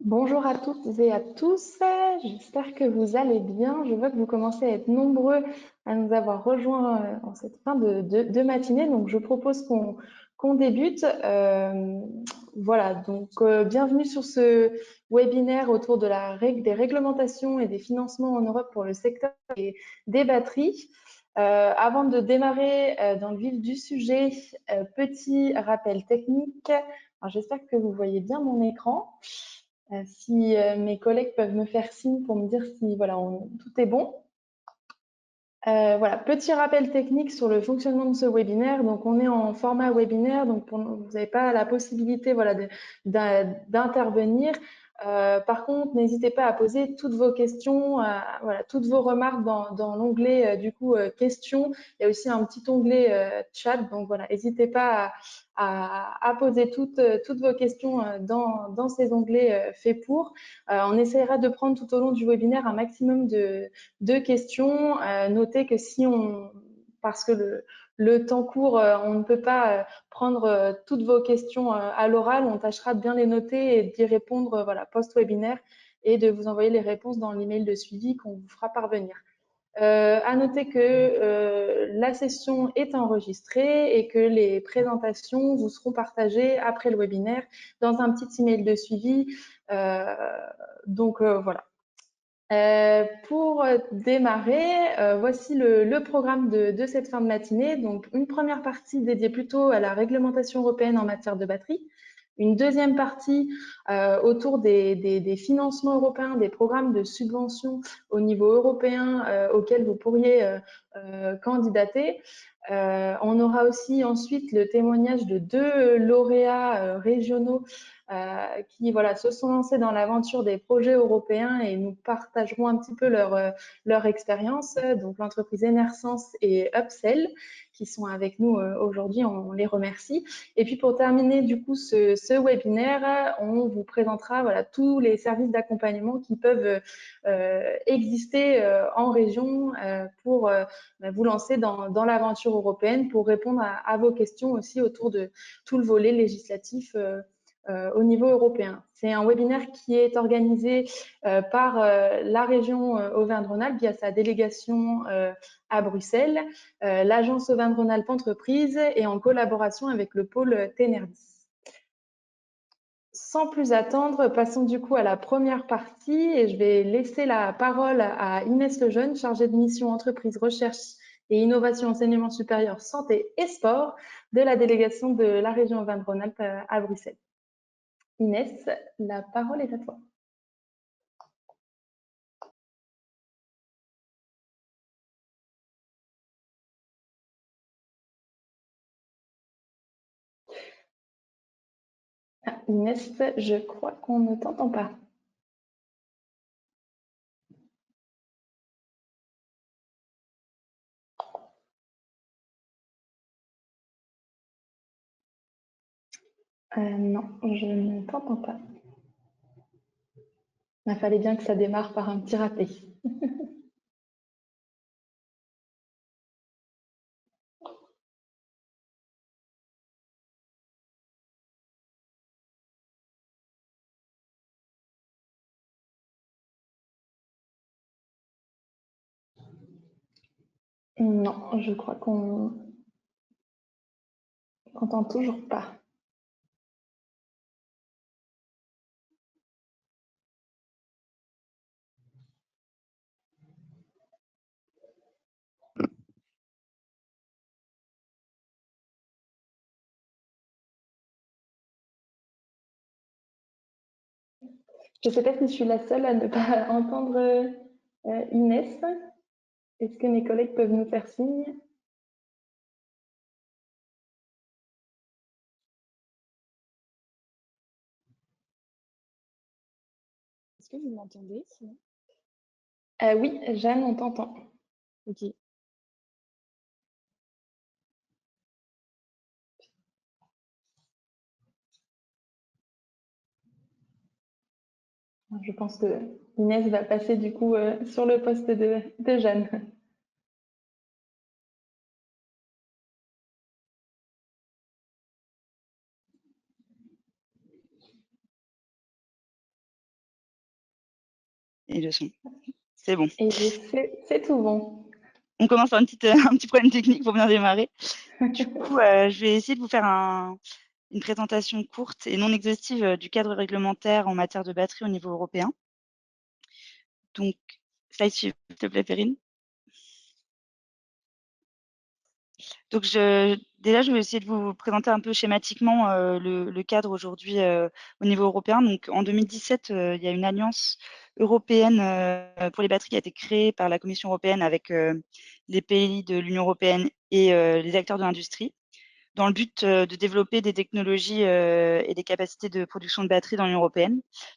Bonjour à toutes et à tous, j'espère que vous allez bien. Je vois que vous commencez à être nombreux à nous avoir rejoints en cette fin de matinée, donc je propose qu'on débute. Voilà, donc bienvenue sur ce webinaire autour de des réglementations et des financements en Europe pour le secteur des batteries. Avant de démarrer dans le vif du sujet, petit rappel technique. Alors, j'espère que vous voyez bien mon écran. Si mes collègues peuvent me faire signe pour me dire si voilà, tout est bon. Voilà, petit rappel technique sur le fonctionnement de ce webinaire. Donc, on est en format webinaire, donc vous n'avez pas la possibilité voilà, d'intervenir. Par contre, n'hésitez pas à poser toutes vos questions, voilà, toutes vos remarques dans l'onglet du coup questions. Il y a aussi un petit onglet chat, donc voilà, n'hésitez pas à poser toutes vos questions dans ces onglets faits pour. On essaiera de prendre tout au long du webinaire un maximum de questions. Notez que parce que le temps court, on ne peut pas prendre toutes vos questions à l'oral. On tâchera de bien les noter et d'y répondre voilà, post-webinaire et de vous envoyer les réponses dans l'email de suivi qu'on vous fera parvenir. À noter que la session est enregistrée et que les présentations vous seront partagées après le webinaire dans un petit email de suivi. Donc voilà. Pour démarrer, voici le programme de cette fin de matinée. Donc, une première partie dédiée plutôt à la réglementation européenne en matière de batterie. Une deuxième partie autour des financements européens, des programmes de subvention au niveau européen auxquels vous pourriez candidater. On aura aussi ensuite le témoignage de deux lauréats régionaux qui voilà, se sont lancés dans l'aventure des projets européens et nous partageront un petit peu leur expérience. Donc l'entreprise Enersense et Upsell qui sont avec nous aujourd'hui, on les remercie. Et puis pour terminer du coup ce webinaire, on vous présentera voilà, tous les services d'accompagnement qui peuvent exister en région pour vous lancer dans l'aventure européenne, pour répondre à vos questions aussi autour de tout le volet législatif au niveau européen. C'est un webinaire qui est organisé par la région Auvergne-Rhône-Alpes via sa délégation à Bruxelles, l'agence Auvergne-Rhône-Alpes Entreprise et en collaboration avec le pôle Tenerdis. Sans plus attendre, passons du coup à la première partie et je vais laisser la parole à Inès Lejeune, chargée de mission entreprise, recherche et innovation, enseignement supérieur, santé et sport de la délégation de la région Auvergne-Rhône-Alpes à Bruxelles. Inès, la parole est à toi. Inès, je crois qu'on ne t'entend pas. Non, je ne t'entends pas. Il fallait bien que ça démarre par un petit rappel. Non, je crois qu'on n'entend toujours pas. Je ne sais pas si je suis la seule à ne pas entendre Inès. Est-ce que mes collègues peuvent nous faire signe? Est-ce que vous m'entendez sinon? Oui, Jeanne, on t'entend. Ok. Je pense que Inès va passer du coup sur le poste de Jeanne. et le son. C'est bon. Et c'est tout bon. On commence par un petit problème technique pour bien démarrer. Du coup, je vais essayer de vous faire une présentation courte et non exhaustive du cadre réglementaire en matière de batterie au niveau européen. Donc, slide suivante, s'il te plaît, Perrine. Donc, déjà, je vais essayer de vous présenter un peu schématiquement le cadre aujourd'hui au niveau européen. Donc, en 2017, il y a une alliance européenne pour les batteries qui a été créée par la Commission européenne avec les pays de l'Union européenne et les acteurs de l'industrie, dans le but de développer des technologies et des capacités de production de batteries dans l'Union européenne.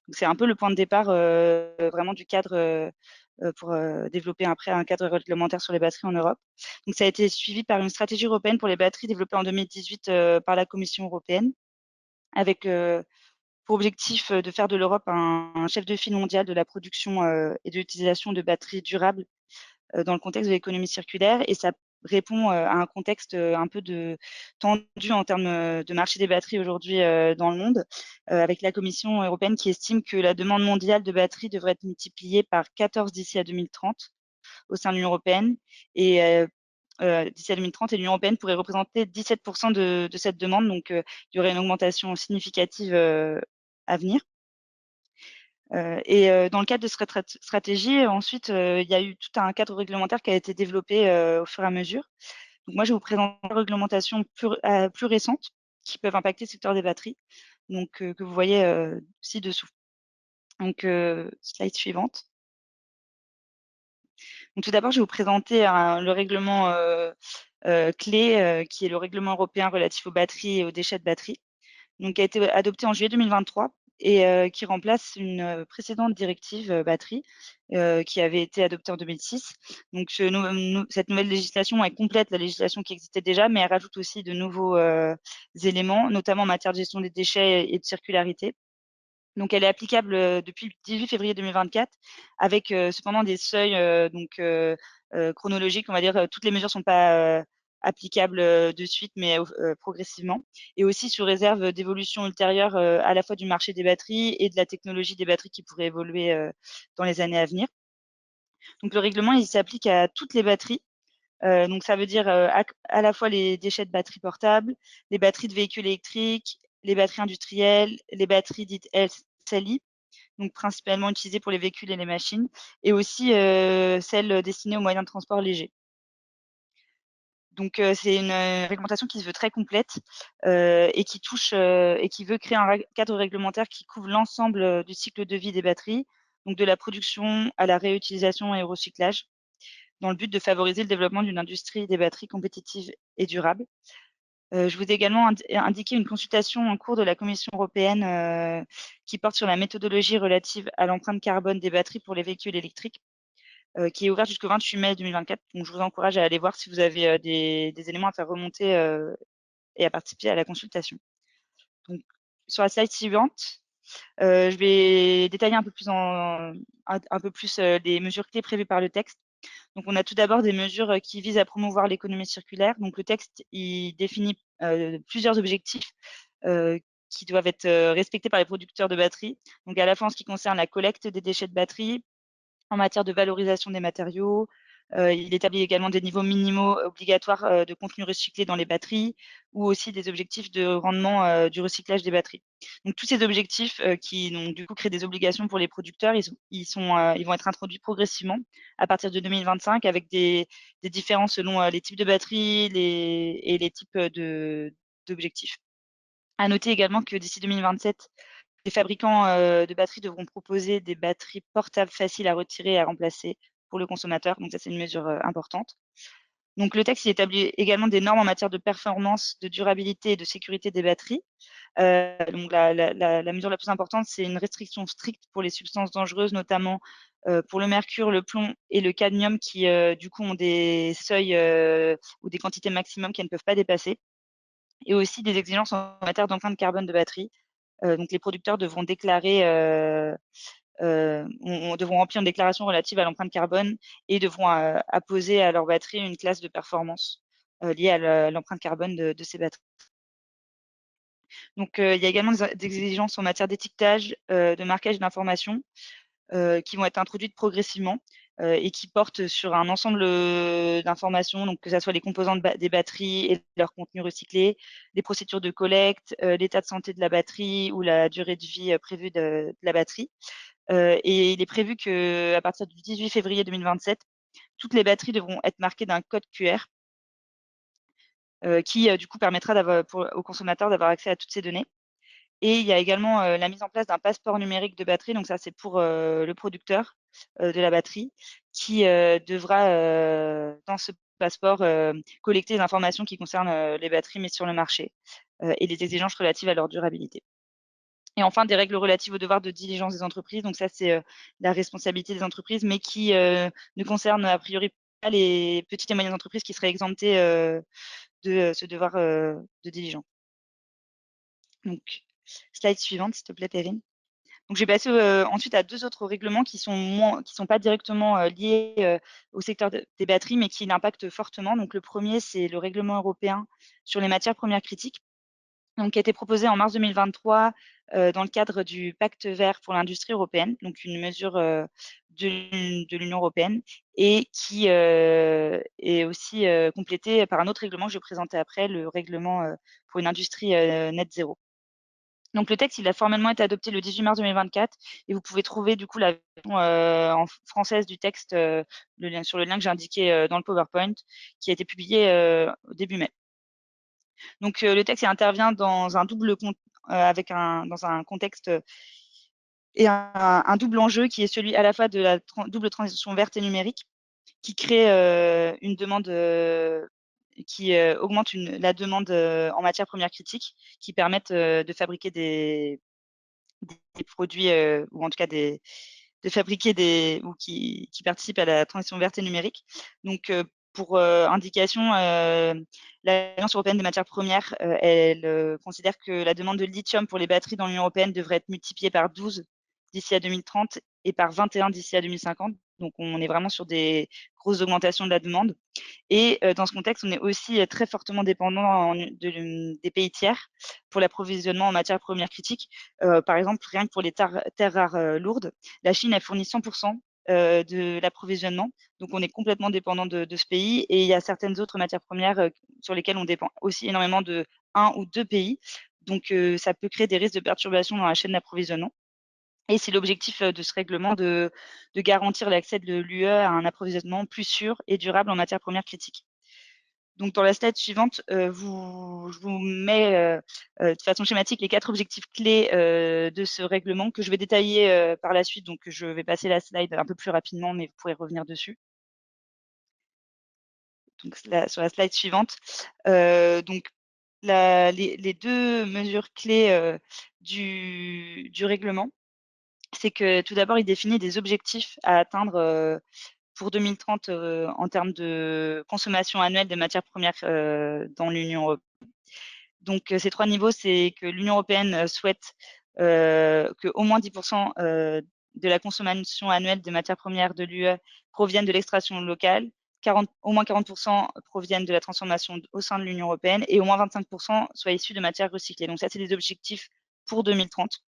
Donc, c'est un peu le point de départ vraiment du cadre pour développer après un cadre réglementaire sur les batteries en Europe. Donc, ça a été suivi par une stratégie européenne pour les batteries développée en 2018 par la Commission européenne, avec pour objectif de faire de l'Europe un chef de file mondial de la production et de l'utilisation de batteries durables dans le contexte de l'économie circulaire, et ça répond à un contexte un peu tendu en termes de marché des batteries aujourd'hui dans le monde, avec la Commission européenne qui estime que la demande mondiale de batteries devrait être multipliée par 14 d'ici à 2030 au sein de l'Union européenne, et d'ici à 2030, et l'Union européenne pourrait représenter 17% de cette demande, donc il y aurait une augmentation significative à venir. Dans le cadre de cette stratégie, ensuite, il y a eu tout un cadre réglementaire qui a été développé au fur et à mesure. Donc moi, je vais vous présenter des réglementations plus récentes qui peuvent impacter le secteur des batteries, donc que vous voyez ci-dessous. Donc, slide suivante. Donc tout d'abord, je vais vous présenter le règlement clé, qui est le règlement européen relatif aux batteries et aux déchets de batterie, donc qui a été adopté en juillet 2023 et qui remplace une précédente directive batterie qui avait été adoptée en 2006. Donc cette nouvelle législation, elle complète la législation qui existait déjà, mais elle rajoute aussi de nouveaux éléments, notamment en matière de gestion des déchets et de circularité. Donc elle est applicable depuis le 18 février 2024, avec cependant des seuils chronologiques, on va dire. Toutes les mesures ne sont pas applicables de suite, mais progressivement, et aussi sous réserve d'évolution ultérieure à la fois du marché des batteries et de la technologie des batteries qui pourrait évoluer dans les années à venir. Donc le règlement, il s'applique à toutes les batteries. Donc ça veut dire à la fois les déchets de batteries portables, les batteries de véhicules électriques, les batteries industrielles, les batteries dites SLI, donc principalement utilisées pour les véhicules et les machines, et aussi celles destinées aux moyens de transport légers. Donc c'est une réglementation qui se veut très complète et qui touche et qui veut créer un cadre réglementaire qui couvre l'ensemble du cycle de vie des batteries, donc de la production à la réutilisation et au recyclage, dans le but de favoriser le développement d'une industrie des batteries compétitive et durable. Je vous ai également indiqué une consultation en cours de la Commission européenne qui porte sur la méthodologie relative à l'empreinte carbone des batteries pour les véhicules électriques, qui est ouverte jusqu'au 28 mai 2024. Donc je vous encourage à aller voir si vous avez des éléments à faire remonter et à participer à la consultation. Donc, sur la slide suivante, je vais détailler un peu plus, les mesures clés prévues par le texte. Donc, on a tout d'abord des mesures qui visent à promouvoir l'économie circulaire. Donc, le texte, il définit plusieurs objectifs qui doivent être respectés par les producteurs de batteries. Donc, à la fois en ce qui concerne la collecte des déchets de batterie, en matière de valorisation des matériaux. Il établit également des niveaux minimaux obligatoires de contenu recyclé dans les batteries, ou aussi des objectifs de rendement du recyclage des batteries. Donc tous ces objectifs qui donc, du coup créent des obligations pour les producteurs, ils vont être introduits progressivement à partir de 2025 avec des différences selon les types de batteries et les types d'objectifs. À noter également que d'ici 2027, les fabricants de batteries devront proposer des batteries portables faciles à retirer et à remplacer pour le consommateur. Donc ça, c'est une mesure importante. Donc le texte il établit également des normes en matière de performance, de durabilité et de sécurité des batteries. Donc la mesure la plus importante, c'est une restriction stricte pour les substances dangereuses, notamment pour le mercure, le plomb et le cadmium, qui du coup ont des seuils ou des quantités maximum qu'elles ne peuvent pas dépasser. Et aussi des exigences en matière d'empreinte carbone de batterie. Donc les producteurs devront déclarer, devront remplir une déclaration relative à l'empreinte carbone et devront apposer à leur batterie une classe de performance liée à l'empreinte carbone de ces batteries. Donc il y a également des exigences en matière d'étiquetage, de marquage d'information. qui vont être introduites progressivement et qui portent sur un ensemble d'informations, donc que ce soit les composants des batteries et leur contenu recyclé, les procédures de collecte, l'état de santé de la batterie ou la durée de vie prévue de la batterie. Et il est prévu qu'à partir du 18 février 2027, toutes les batteries devront être marquées d'un code QR qui, du coup, permettra aux consommateurs d'avoir accès à toutes ces données. Et il y a également la mise en place d'un passeport numérique de batterie. Donc ça, c'est pour le producteur de la batterie qui devra, dans ce passeport, collecter les informations qui concernent les batteries mises sur le marché et les exigences relatives à leur durabilité. Et enfin, des règles relatives au devoir de diligence des entreprises. Donc ça, c'est la responsabilité des entreprises, mais qui ne concerne a priori pas les petites et moyennes entreprises qui seraient exemptées de ce devoir de diligence. Donc, slide suivante, s'il te plaît, Perrine. Donc, je vais passer ensuite à 2 autres règlements qui sont pas directement liés au secteur des batteries, mais qui l'impactent fortement. Donc, le premier, c'est le règlement européen sur les matières premières critiques, donc, qui a été proposé en mars 2023 dans le cadre du Pacte vert pour l'industrie européenne, donc une mesure de l'Union européenne, et qui est aussi complété par un autre règlement que je vais présenter après, le règlement pour une industrie net zéro. Donc, le texte, il a formellement été adopté le 18 mars 2024 et vous pouvez trouver du coup la version en française du texte sur le lien que j'ai indiqué dans le PowerPoint, qui a été publié au début mai. Donc, le texte il intervient dans un dans un contexte et un double enjeu qui est celui à la fois de la double transition verte et numérique, qui crée une demande qui augmente la demande en matières premières critiques, qui permettent de fabriquer des produits ou en tout cas de fabriquer ou qui participent à la transition verte et numérique. Donc, pour indication, l'Agence européenne des matières premières, elle considère que la demande de lithium pour les batteries dans l'Union européenne devrait être multipliée par 12 d'ici à 2030 et par 21 d'ici à 2050. Donc, on est vraiment sur des grosses augmentations de la demande. Et dans ce contexte, on est aussi très fortement dépendant des pays tiers pour l'approvisionnement en matières premières critiques. Par exemple, rien que pour les terres rares lourdes, la Chine, elle fournit 100% de l'approvisionnement. Donc, on est complètement dépendant de ce pays. Et il y a certaines autres matières premières sur lesquelles on dépend aussi énormément de 1 ou 2 pays. Donc, ça peut créer des risques de perturbation dans la chaîne d'approvisionnement. Et c'est l'objectif de ce règlement de garantir l'accès de l'UE à un approvisionnement plus sûr et durable en matières premières critiques. Donc, dans la slide suivante, je vous mets de façon schématique les 4 objectifs clés de ce règlement que je vais détailler par la suite. Donc, je vais passer la slide un peu plus rapidement, mais vous pourrez revenir dessus. Donc, sur la slide suivante, donc, les 2 mesures clés du règlement, c'est que tout d'abord, il définit des objectifs à atteindre pour 2030 en termes de consommation annuelle de matières premières dans l'Union européenne. Donc, ces 3 niveaux, c'est que l'Union européenne souhaite qu'au moins 10% de la consommation annuelle de matières premières de l'UE proviennent de l'extraction locale, au moins 40% proviennent de la transformation au sein de l'Union européenne et au moins 25% soient issus de matières recyclées. Donc ça, c'est des objectifs pour 2030.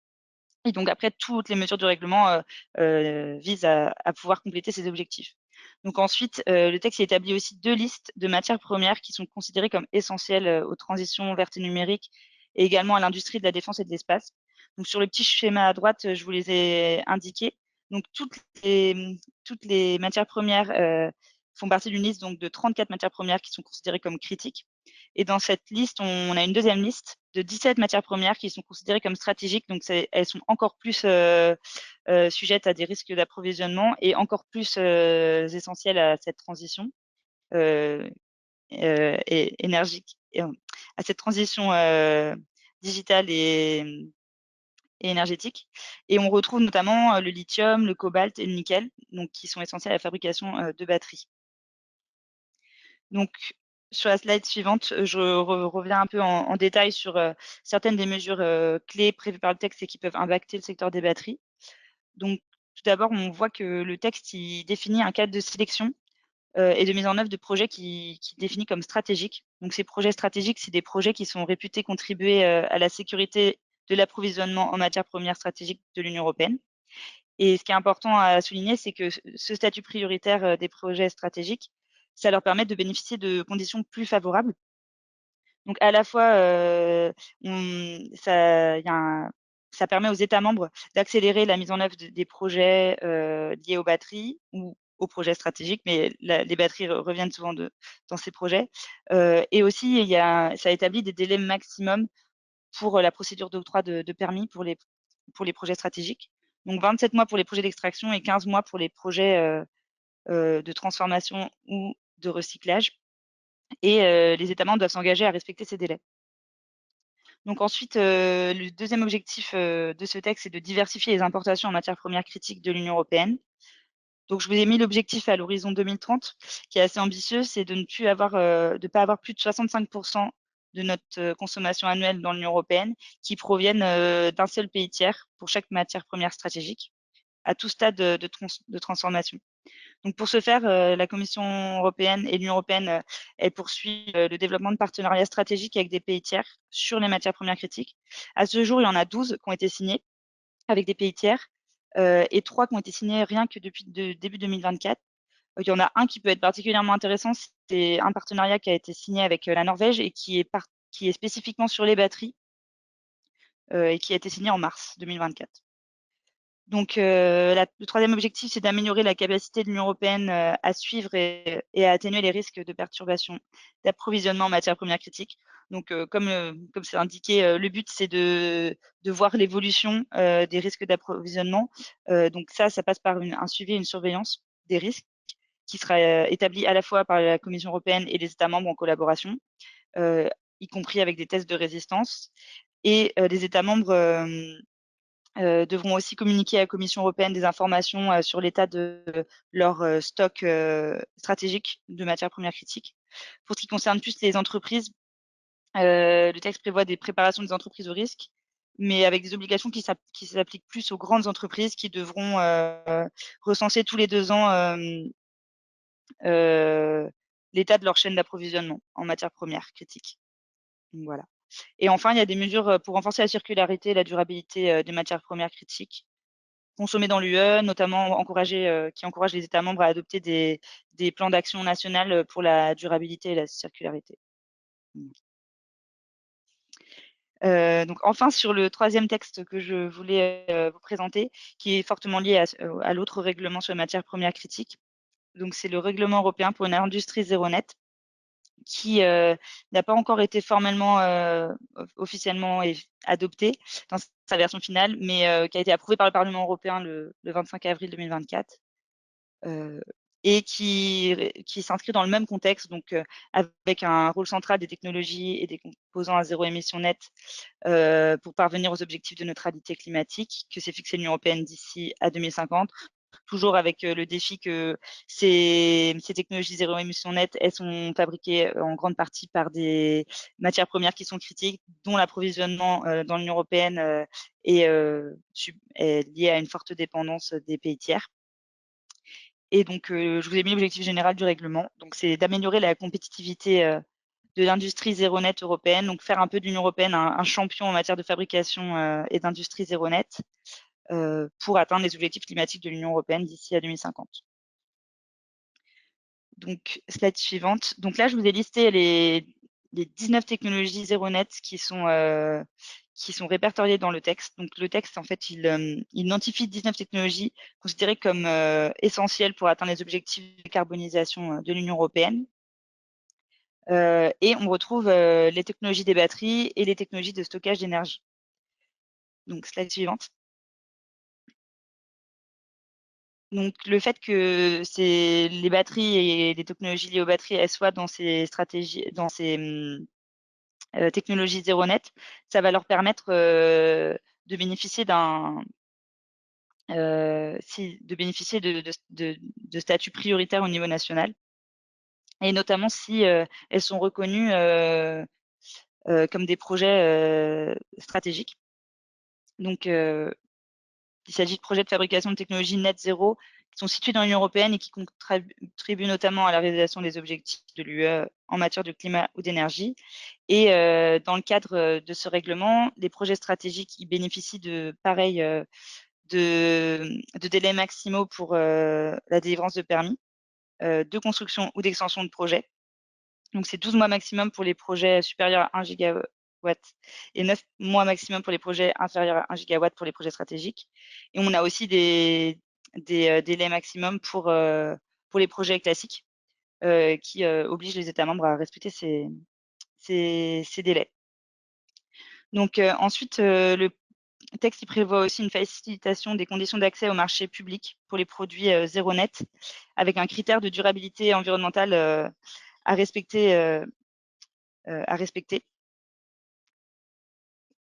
Et donc après, toutes les mesures du règlement visent à pouvoir compléter ces objectifs. Donc ensuite, le texte établit aussi 2 listes de matières premières qui sont considérées comme essentielles aux transitions vertes et numériques et également à l'industrie de la défense et de l'espace. Donc sur le petit schéma à droite, je vous les ai indiquées. Donc toutes les matières premières font partie d'une liste donc, de 34 matières premières qui sont considérées comme critiques. Et dans cette liste, on a une deuxième liste de 17 matières premières qui sont considérées comme stratégiques. Donc, elles sont encore plus sujettes à des risques d'approvisionnement et encore plus essentielles à cette transition et énergique, à cette transition digitale et énergétique. Et on retrouve notamment le lithium, le cobalt et le nickel, donc, qui sont essentiels à la fabrication de batteries. Donc, sur la slide suivante, je reviens un peu en détail sur certaines des mesures clés prévues par le texte et qui peuvent impacter le secteur des batteries. Donc, tout d'abord, on voit que le texte il définit un cadre de sélection et de mise en œuvre de projets qui définit comme stratégiques. Donc, ces projets stratégiques, c'est des projets qui sont réputés contribuer à la sécurité de l'approvisionnement en matières premières stratégiques de l'Union européenne. Et ce qui est important à souligner, c'est que ce statut prioritaire des projets stratégiques, ça leur permet de bénéficier de conditions plus favorables. Donc à la fois, ça permet aux États membres d'accélérer la mise en œuvre des projets liés aux batteries ou aux projets stratégiques, mais les batteries reviennent souvent dans ces projets. Et aussi, ça établit des délais maximum pour la procédure d'octroi de permis pour les projets stratégiques. Donc 27 mois pour les projets d'extraction et 15 mois pour les projets de transformation ou de recyclage. Et les États membres doivent s'engager à respecter ces délais. Donc ensuite, le deuxième objectif de ce texte, c'est de diversifier les importations en matières premières critiques de l'Union européenne. Donc je vous ai mis l'objectif à l'horizon 2030, qui est assez ambitieux, c'est de ne pas avoir plus de 65 de notre consommation annuelle dans l'Union européenne qui proviennent d'un seul pays tiers pour chaque matière première stratégique, à tout stade de transformation. Donc pour ce faire, la Commission européenne et l'Union européenne, elles poursuivent le développement de partenariats stratégiques avec des pays tiers sur les matières premières critiques. À ce jour, il y en a 12 qui ont été signés avec des pays tiers et 3 qui ont été signés rien que depuis début 2024. Il y en a un qui peut être particulièrement intéressant, c'est un partenariat qui a été signé avec la Norvège et qui est spécifiquement sur les batteries et qui a été signé en mars 2024. Donc, le troisième objectif, c'est d'améliorer la capacité de l'Union européenne à suivre et à atténuer les risques de perturbation d'approvisionnement en matières premières critiques. Donc, comme c'est indiqué, le but, c'est de voir l'évolution des risques d'approvisionnement. Donc ça passe par un suivi et une surveillance des risques qui sera établi à la fois par la Commission européenne et les États membres en collaboration, y compris avec des tests de résistance. Et les États membres devront aussi communiquer à la Commission européenne des informations sur l'état de leur stock stratégique de matières premières critiques. Pour ce qui concerne plus les entreprises, le texte prévoit des préparations des entreprises au risque, mais avec des obligations qui s'appliquent plus aux grandes entreprises qui devront recenser tous les 2 ans l'état de leur chaîne d'approvisionnement en matières premières critiques. Donc voilà. Et enfin, il y a des mesures pour renforcer la circularité et la durabilité des matières premières critiques consommées dans l'UE, notamment qui encouragent les États membres à adopter des plans d'action nationaux pour la durabilité et la circularité. Donc enfin, sur le troisième texte que je voulais vous présenter, qui est fortement lié à l'autre règlement sur les matières premières critiques. Donc c'est le règlement européen pour une industrie zéro net, qui n'a pas encore été formellement officiellement adopté dans sa version finale, mais qui a été approuvé par le Parlement européen le 25 avril 2024 et qui s'inscrit dans le même contexte, donc avec un rôle central des technologies et des composants à zéro émission nette pour parvenir aux objectifs de neutralité climatique que s'est fixé l'Union européenne d'ici à 2050. Toujours avec le défi que ces technologies zéro émission nette, elles sont fabriquées en grande partie par des matières premières qui sont critiques, dont l'approvisionnement dans l'Union européenne est lié à une forte dépendance des pays tiers. Et donc, je vous ai mis l'objectif général du règlement. Donc, c'est d'améliorer la compétitivité de l'industrie zéro net européenne, donc faire un peu de l'Union européenne un champion en matière de fabrication et d'industrie zéro net pour atteindre les objectifs climatiques de l'Union européenne d'ici à 2050. Donc, slide suivante. Donc là, je vous ai listé les 19 technologies zéro net qui sont répertoriées dans le texte. Donc, le texte, en fait, il identifie 19 technologies considérées comme essentielles pour atteindre les objectifs de décarbonisation de l'Union européenne. Et on retrouve les technologies des batteries et les technologies de stockage d'énergie. Donc, slide suivante. Donc, le fait que les batteries et les technologies liées aux batteries, elles soient dans ces stratégies, dans ces technologies zéro net, ça va leur permettre de bénéficier de statuts prioritaires au niveau national, et notamment si elles sont reconnues comme des projets stratégiques. Donc, il s'agit de projets de fabrication de technologies net zéro qui sont situés dans l'Union européenne et qui contribuent notamment à la réalisation des objectifs de l'UE en matière de climat ou d'énergie. Et dans le cadre de ce règlement, les projets stratégiques qui bénéficient de pareils de délais maximaux pour la délivrance de permis de construction ou d'extension de projet. Donc, c'est 12 mois maximum pour les projets supérieurs à 1 gigawatt et 9 mois maximum pour les projets inférieurs à 1 gigawatt pour les projets stratégiques. Et on a aussi des délais maximum pour les projets classiques qui obligent les États membres à respecter ces délais. Donc, ensuite, le texte il prévoit aussi une facilitation des conditions d'accès au marché public pour les produits zéro net, avec un critère de durabilité environnementale à respecter.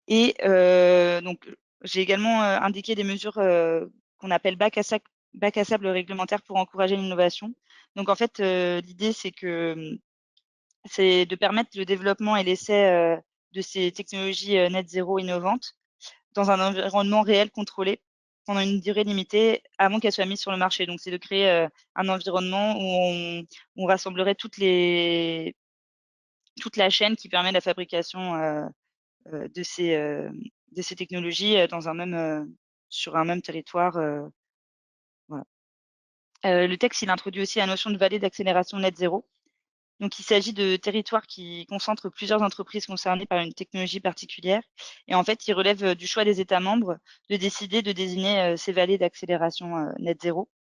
Et donc, j'ai également indiqué des mesures qu'on appelle bac à sable réglementaire pour encourager l'innovation. Donc, en fait, l'idée, c'est de permettre le développement et l'essai de ces technologies net zéro innovantes dans un environnement réel contrôlé pendant une durée limitée avant qu'elles soient mises sur le marché. Donc, c'est de créer un environnement où on rassemblerait toute la chaîne qui permet la fabrication de ces technologies sur un même territoire. Voilà. Le texte, il introduit aussi la notion de vallée d'accélération net zéro. Donc, il s'agit de territoires qui concentrent plusieurs entreprises concernées par une technologie particulière. Et en fait, il relève du choix des États membres de décider de désigner ces vallées d'accélération net zéro,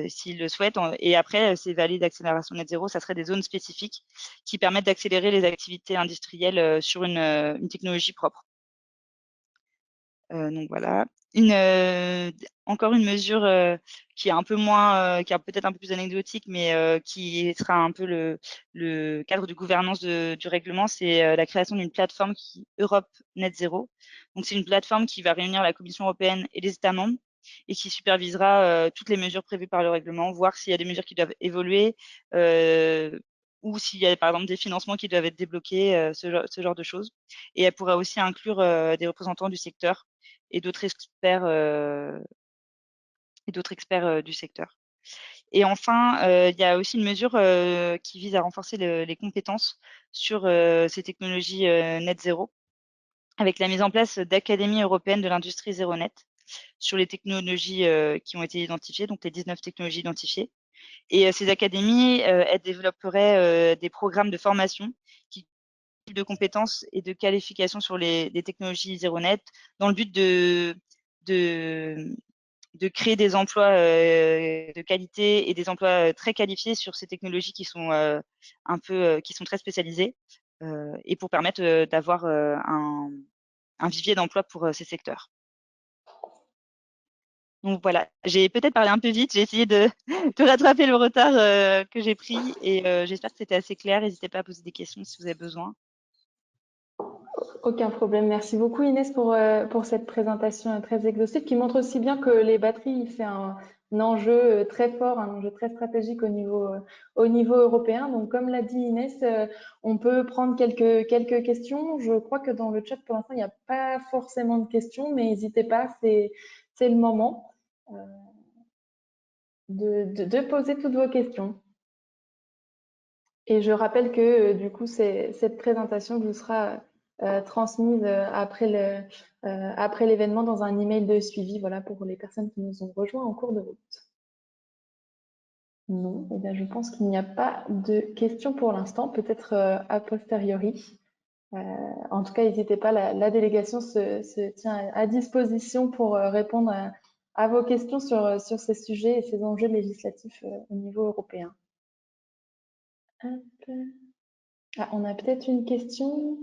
s'ils le souhaitent. Et après, ces vallées d'accélération net zéro, ça serait des zones spécifiques qui permettent d'accélérer les activités industrielles sur une technologie propre. Donc voilà. Encore une mesure qui est un peu moins, qui est peut-être un peu plus anecdotique, mais qui sera un peu le cadre de gouvernance du règlement, c'est la création d'une plateforme Europe Net Zero. Donc c'est une plateforme qui va réunir la Commission européenne et les États membres et qui supervisera toutes les mesures prévues par le règlement, voir s'il y a des mesures qui doivent évoluer ou s'il y a par exemple des financements qui doivent être débloqués, ce genre de choses. Et elle pourra aussi inclure des représentants du secteur et d'autres experts du secteur. Et enfin, il y a aussi une mesure qui vise à renforcer les compétences sur ces technologies net zéro, avec la mise en place d'académies européennes de l'industrie zéro net sur les technologies qui ont été identifiées, donc les 19 technologies identifiées. Et ces académies, elles développeraient des programmes de formation qui de compétences et de qualifications sur les technologies zéro net dans le but de créer des emplois de qualité et des emplois très qualifiés sur ces technologies qui sont qui sont très spécialisées et pour permettre d'avoir un vivier d'emploi pour ces secteurs. Donc voilà, j'ai peut-être parlé un peu vite, j'ai essayé de rattraper le retard que j'ai pris et j'espère que c'était assez clair. N'hésitez pas à poser des questions si vous avez besoin. Aucun problème. Merci beaucoup Inès pour cette présentation très exhaustive qui montre aussi bien que les batteries, c'est un enjeu très fort, un enjeu très stratégique au niveau européen. Donc, comme l'a dit Inès, on peut prendre quelques questions. Je crois que dans le chat, pour l'instant, il n'y a pas forcément de questions, mais n'hésitez pas, c'est le moment de poser toutes vos questions. Et je rappelle que du coup, cette présentation vous sera transmise après l'événement dans un email de suivi, voilà, pour les personnes qui nous ont rejoints en cours de route. Non, eh bien, je pense qu'il n'y a pas de questions pour l'instant, peut-être a posteriori. En tout cas, n'hésitez pas, la délégation se tient à disposition pour répondre à vos questions sur ces sujets et ces enjeux législatifs au niveau européen. Hop. Ah, on a peut-être une question.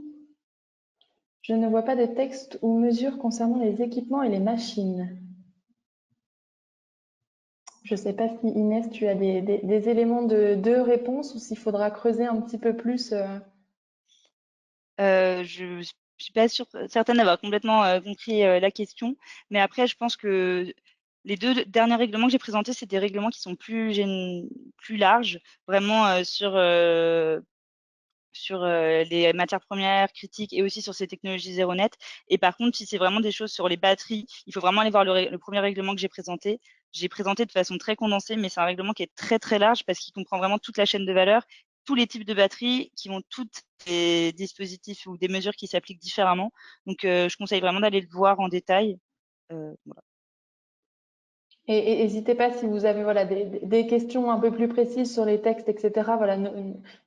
Je ne vois pas de texte ou mesures concernant les équipements et les machines. Je ne sais pas si Inès, tu as des éléments de réponse ou s'il faudra creuser un petit peu plus. Je suis pas certaine d'avoir complètement compris la question, mais après, je pense que les 2 derniers règlements que j'ai présentés, c'est des règlements qui sont plus larges, vraiment sur les matières premières critiques et aussi sur ces technologies zéro net. Et par contre, si c'est vraiment des choses sur les batteries, il faut vraiment aller voir le premier règlement que j'ai présenté. J'ai présenté de façon très condensée, mais c'est un règlement qui est très très large parce qu'il comprend vraiment toute la chaîne de valeur, tous les types de batteries qui ont toutes des dispositifs ou des mesures qui s'appliquent différemment. Donc, je conseille vraiment d'aller le voir en détail. Voilà. Et n'hésitez pas si vous avez voilà, des questions un peu plus précises sur les textes, etc. Voilà,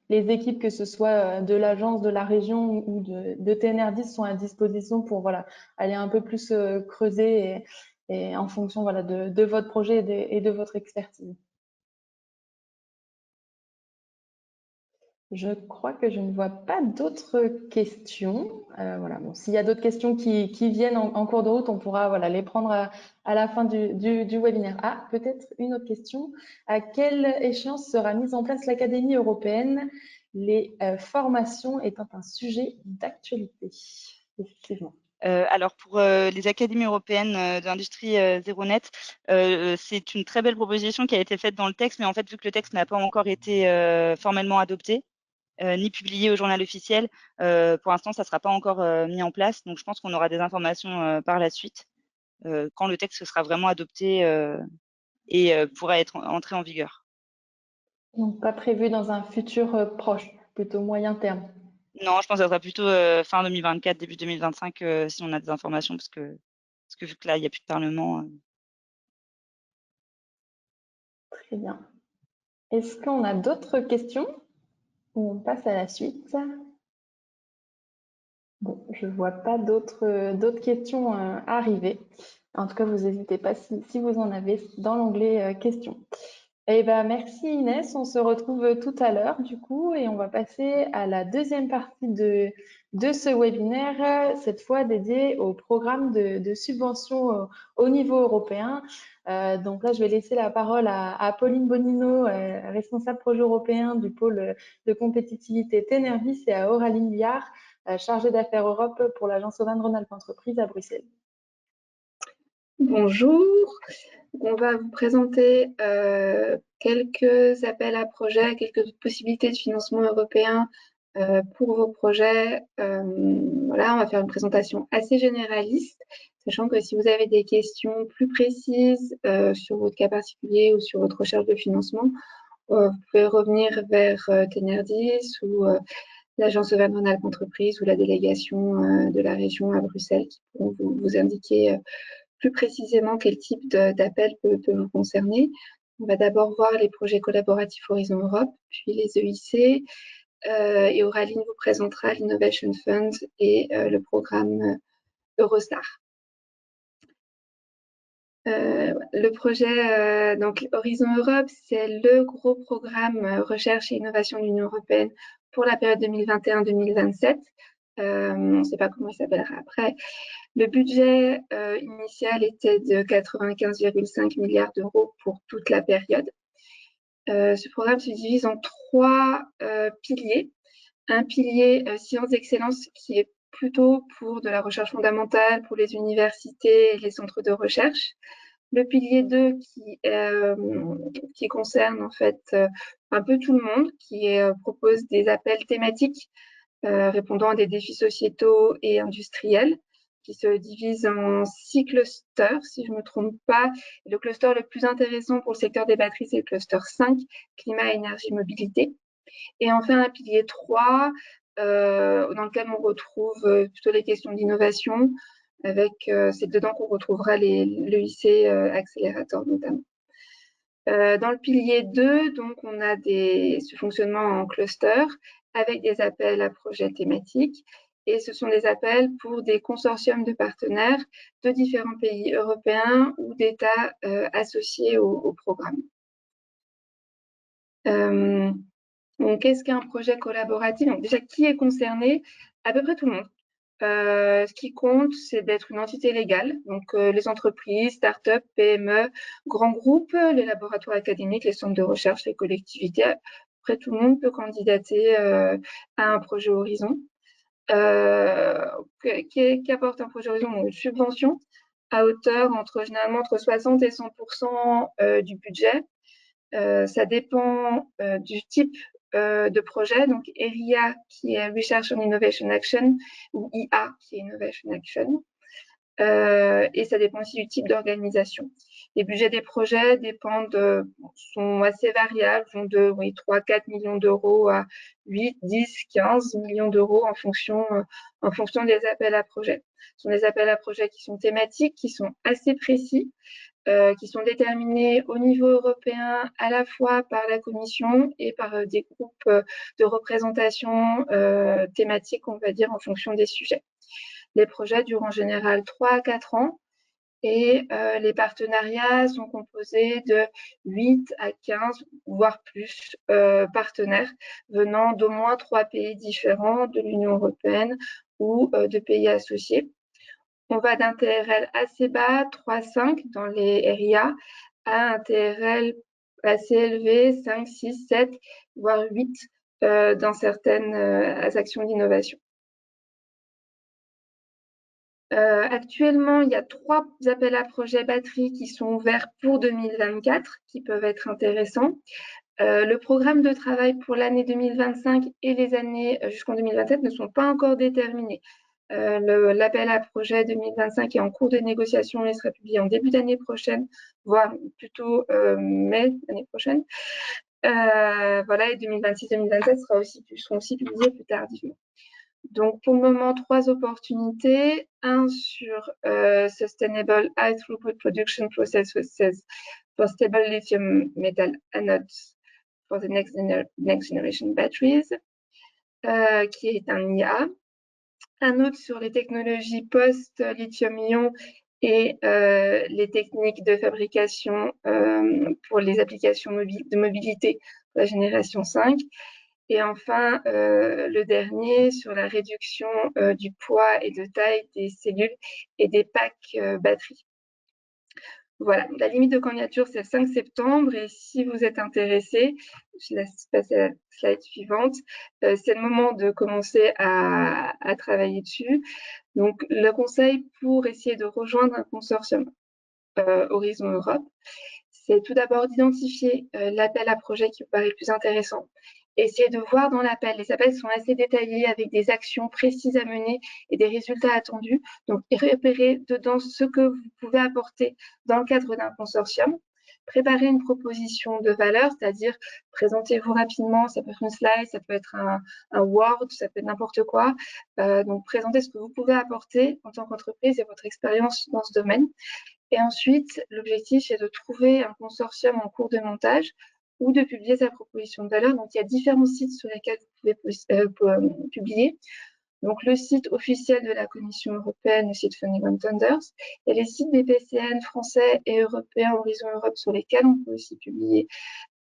les équipes, que ce soit de l'agence, de la région ou de TNR10, sont à disposition pour voilà, aller un peu plus creuser et en fonction voilà, de votre projet et de votre expertise. Je crois que je ne vois pas d'autres questions. Voilà. Bon, s'il y a d'autres questions qui viennent en cours de route, on pourra voilà, les prendre à la fin du webinaire. Ah, peut-être une autre question. À quelle échéance sera mise en place l'Académie européenne? Les formations étant un sujet d'actualité. Effectivement. Alors pour les académies européennes d'industrie zéro net, c'est une très belle proposition qui a été faite dans le texte, mais en fait, vu que le texte n'a pas encore été formellement adopté, ni publié au journal officiel. Pour l'instant, ça ne sera pas encore mis en place. Donc, je pense qu'on aura des informations par la suite quand le texte sera vraiment adopté et pourra être entré en vigueur. Donc, pas prévu dans un futur proche, plutôt moyen terme. Non, je pense que ça sera plutôt fin 2024, début 2025, si on a des informations, parce que vu que là, il n'y a plus de parlement. Très bien. Est-ce qu'on a d'autres questions ou on passe à la suite? Bon, je ne vois pas d'autres questions arriver. En tout cas, vous n'hésitez pas si vous en avez dans l'onglet questions. Eh ben, merci Inès, on se retrouve tout à l'heure du coup et on va passer à la deuxième partie de ce webinaire, cette fois dédié au programme de subvention au niveau européen. Donc là, je vais laisser la parole à Pauline Bonino, responsable projet européen du pôle de compétitivité Tenervis, et à Auraline Liard, chargée d'affaires Europe pour l'agence Auvergne-Rhône-Alpes Entreprises à Bruxelles. Bonjour, on va vous présenter quelques appels à projets, quelques possibilités de financement européen pour vos projets. Voilà, on va faire une présentation assez généraliste, sachant que si vous avez des questions plus précises sur votre cas particulier ou sur votre recherche de financement, vous pouvez revenir vers TNR10 ou l'agence Auvergne-Rhône-Alpes Entreprises ou la délégation de la région à Bruxelles qui pourront vous indiquer plus précisément quel type d'appel peut vous concerner. On va d'abord voir les projets collaboratifs Horizon Europe, puis les EIC, et Auraline vous présentera l'Innovation Fund et le programme Eurostar. Le projet donc Horizon Europe, c'est le gros programme recherche et innovation de l'Union européenne pour la période 2021-2027. On ne sait pas comment il s'appellera après. Le budget initial était de 95,5 milliards d'euros pour toute la période. Ce programme se divise en trois piliers. Un pilier sciences d'excellence qui est plutôt pour de la recherche fondamentale, pour les universités et les centres de recherche. Le pilier 2 qui concerne en fait un peu tout le monde, qui propose des appels thématiques répondant à des défis sociétaux et industriels, qui se divise en 6 clusters, si je ne me trompe pas. Le cluster le plus intéressant pour le secteur des batteries, c'est le cluster 5, climat, énergie, mobilité. Et enfin, un pilier 3, dans lequel on retrouve plutôt les questions d'innovation, avec c'est dedans qu'on retrouvera l'EIC accélérateur notamment. Dans le pilier 2, donc, on a ce fonctionnement en cluster avec des appels à projets thématiques. Et ce sont des appels pour des consortiums de partenaires de différents pays européens ou d'États associés au programme. Donc, qu'est-ce qu'un projet collaboratif? Donc, déjà, qui est concerné? À peu près tout le monde. Ce qui compte, c'est d'être une entité légale, donc les entreprises, start-up, PME, grands groupes, les laboratoires académiques, les centres de recherche, les collectivités. Après, tout le monde peut candidater à un projet Horizon. Qui apporte un projet Horizon, donc une subvention à hauteur généralement entre 60 et 100% du budget. Ça dépend du type de projet, donc ERIA qui est Research and Innovation Action ou IA qui est Innovation Action, et ça dépend aussi du type d'organisation. Les budgets des projets sont assez variables, vont de 3-4 millions d'euros à 8, 10, 15 millions d'euros en fonction des appels à projets. Ce sont des appels à projets qui sont thématiques, qui sont assez précis, qui sont déterminés au niveau européen à la fois par la Commission et par des groupes de représentation thématiques, on va dire, en fonction des sujets. Les projets durent en général 3 à 4 ans et les partenariats sont composés de 8 à 15, voire plus, partenaires venant d'au moins 3 pays différents de l'Union européenne ou de pays associés. On va d'un TRL assez bas, 3,5 dans les RIA, à un TRL assez élevé, 5, 6, 7, voire 8 dans certaines actions d'innovation. Actuellement, il y a 3 appels à projets batterie qui sont ouverts pour 2024, qui peuvent être intéressants. Le programme de travail pour l'année 2025 et les années jusqu'en 2027 ne sont pas encore déterminés. L'appel à projet 2025 est en cours de négociation et sera publié en début d'année prochaine, voire plutôt mai l'année prochaine. Voilà, et 2026-2027 seront aussi publiés plus tardivement. Donc, pour le moment, 3 opportunités. Un sur Sustainable High Throughput Production Processes for Stable Lithium Metal Anodes for the Next Generation Batteries, qui est un IA. Un autre sur les technologies post-lithium-ion et les techniques de fabrication pour les applications de mobilité de la génération 5. Et enfin, le dernier sur la réduction du poids et de taille des cellules et des packs batteries. Voilà, la limite de candidature, c'est le 5 septembre. Et si vous êtes intéressé, je laisse passer à la slide suivante, c'est le moment de commencer à travailler dessus. Donc, le conseil pour essayer de rejoindre un consortium Horizon Europe, c'est tout d'abord d'identifier l'appel à projet qui vous paraît le plus intéressant. Essayez de voir dans l'appel. Les appels sont assez détaillés avec des actions précises à mener et des résultats attendus. Donc, repérez dedans ce que vous pouvez apporter dans le cadre d'un consortium. Préparez une proposition de valeur, c'est-à-dire présentez-vous rapidement. Ça peut être une slide, ça peut être un Word, ça peut être n'importe quoi. Donc, présentez ce que vous pouvez apporter en tant qu'entreprise et votre expérience dans ce domaine. Et ensuite, l'objectif, c'est de trouver un consortium en cours de montage ou de publier sa proposition de valeur. Donc, il y a différents sites sur lesquels vous pouvez publier. Donc, le site officiel de la Commission européenne, le site Funding on Thunders, et les sites des PCN français et européens Horizon Europe sur lesquels on peut aussi publier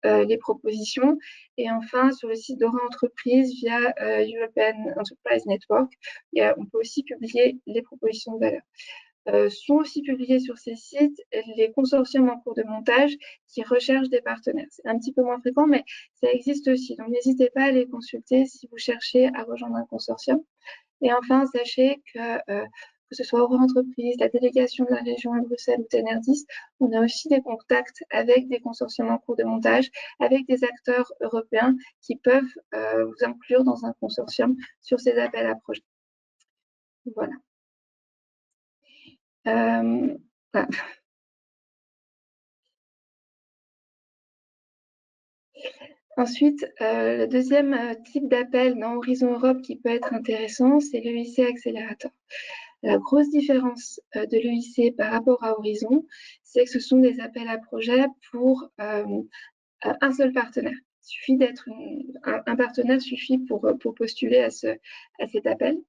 les propositions. Et enfin, sur le site d'Aura Entreprise via European Enterprise Network, on peut aussi publier les propositions de valeur. Sont aussi publiés sur ces sites les consortiums en cours de montage qui recherchent des partenaires. C'est un petit peu moins fréquent, mais ça existe aussi. Donc, n'hésitez pas à les consulter si vous cherchez à rejoindre un consortium. Et enfin, sachez que ce soit Aura Entreprise, la délégation de la région à Bruxelles ou TNR10, on a aussi des contacts avec des consortiums en cours de montage, avec des acteurs européens qui peuvent vous inclure dans un consortium sur ces appels à projets. Voilà. Voilà. Ensuite, le deuxième type d'appel dans Horizon Europe qui peut être intéressant, c'est l'EIC Accelerator. La grosse différence de l'EIC par rapport à Horizon, c'est que ce sont des appels à projets pour un seul partenaire. Il suffit d'être un partenaire suffit pour postuler à cet appel.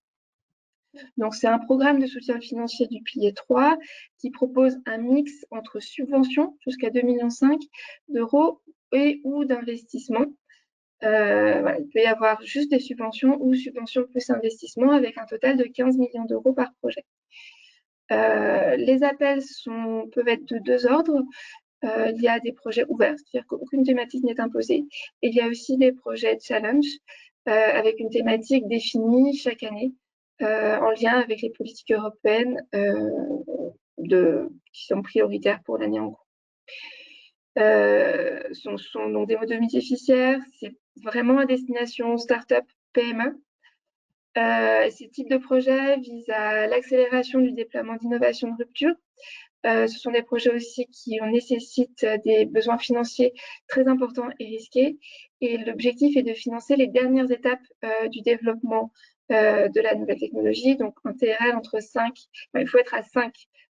Donc, c'est un programme de soutien financier du pilier 3 qui propose un mix entre subventions jusqu'à 2,5 millions d'euros et ou d'investissement. Voilà, il peut y avoir juste des subventions ou subventions plus investissement avec un total de 15 millions d'euros par projet. Les appels peuvent être de 2 ordres. Il y a des projets ouverts, c'est-à-dire qu'aucune thématique n'est imposée. Et il y a aussi des projets challenge avec une thématique définie chaque année en lien avec les politiques européennes qui sont prioritaires pour l'année en cours. Sont donc des modes bénéficiaires, c'est vraiment à destination start-up PME. Ces types de projets visent à l'accélération du déploiement d'innovations de rupture. Ce sont des projets aussi qui nécessitent des besoins financiers très importants et risqués. Et l'objectif est de financer les dernières étapes du développement de la nouvelle technologie. Donc, un TRL entre 5, il faut être à 5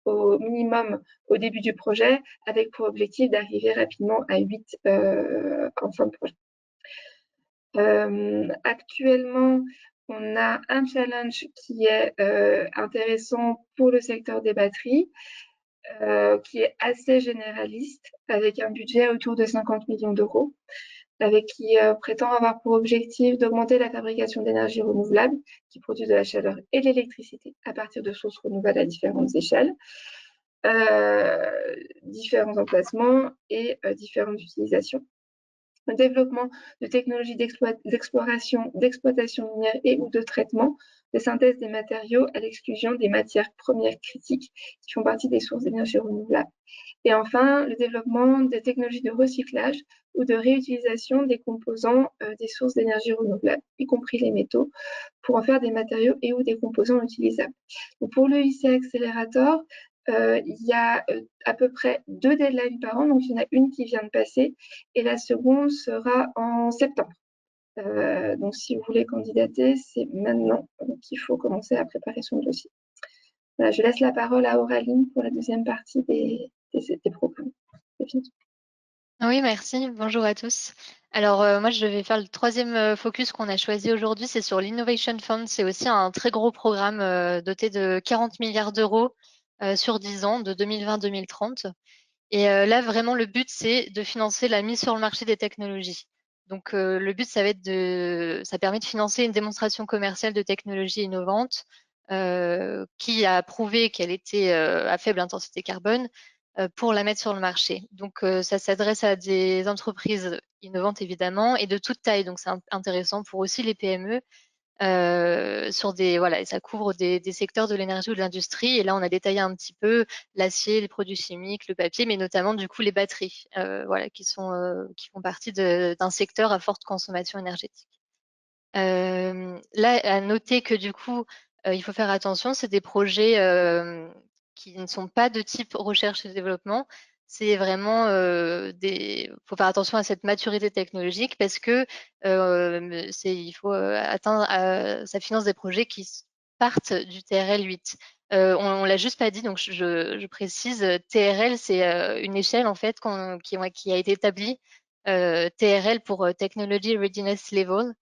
au minimum au début du projet, avec pour objectif d'arriver rapidement à 8 en fin de projet. Actuellement, on a un challenge qui est intéressant pour le secteur des batteries, qui est assez généraliste, avec un budget autour de 50 millions d'euros, avec qui prétend avoir pour objectif d'augmenter la fabrication d'énergie renouvelable, qui produit de la chaleur et de l'électricité à partir de sources renouvelables à différentes échelles, différents emplacements et différentes utilisations. Le développement de technologies d'exploration, d'exploitation minière et ou de traitement, de synthèse des matériaux à l'exclusion des matières premières critiques qui font partie des sources d'énergie renouvelable. Et enfin, le développement des technologies de recyclage ou de réutilisation des composants des sources d'énergie renouvelable, y compris les métaux, pour en faire des matériaux et ou des composants utilisables. Donc pour le IC Accelerator, il y a à peu près 2 deadlines par an, donc il y en a une qui vient de passer et la seconde sera en septembre. Donc si vous voulez candidater, c'est maintenant qu'il faut commencer à préparer son dossier. Voilà, je laisse la parole à Auraline pour la deuxième partie des programmes. Oui, merci. Bonjour à tous. Alors, moi, je vais faire le troisième focus qu'on a choisi aujourd'hui, c'est sur l'Innovation Fund. C'est aussi un très gros programme doté de 40 milliards d'euros sur 10 ans, de 2020-2030. Et là, vraiment, le but, c'est de financer la mise sur le marché des technologies. Donc, le but, ça permet de financer une démonstration commerciale de technologies innovantes qui a prouvé qu'elle était à faible intensité carbone pour la mettre sur le marché. Donc, ça s'adresse à des entreprises innovantes, évidemment, et de toute taille. Donc, c'est intéressant pour aussi les PME. Et ça couvre des secteurs de l'énergie ou de l'industrie. Et là, on a détaillé un petit peu l'acier, les produits chimiques, le papier, mais notamment du coup les batteries, qui font partie d'un secteur à forte consommation énergétique. Là, à noter que du coup, il faut faire attention, c'est des projets qui ne sont pas de type recherche et développement. C'est vraiment faut faire attention à cette maturité technologique parce que il faut atteindre, ça finance des projets qui partent du TRL 8. On l'a juste pas dit, donc je précise, TRL, c'est une échelle en fait qui a été établie. TRL pour Technology Readiness Level.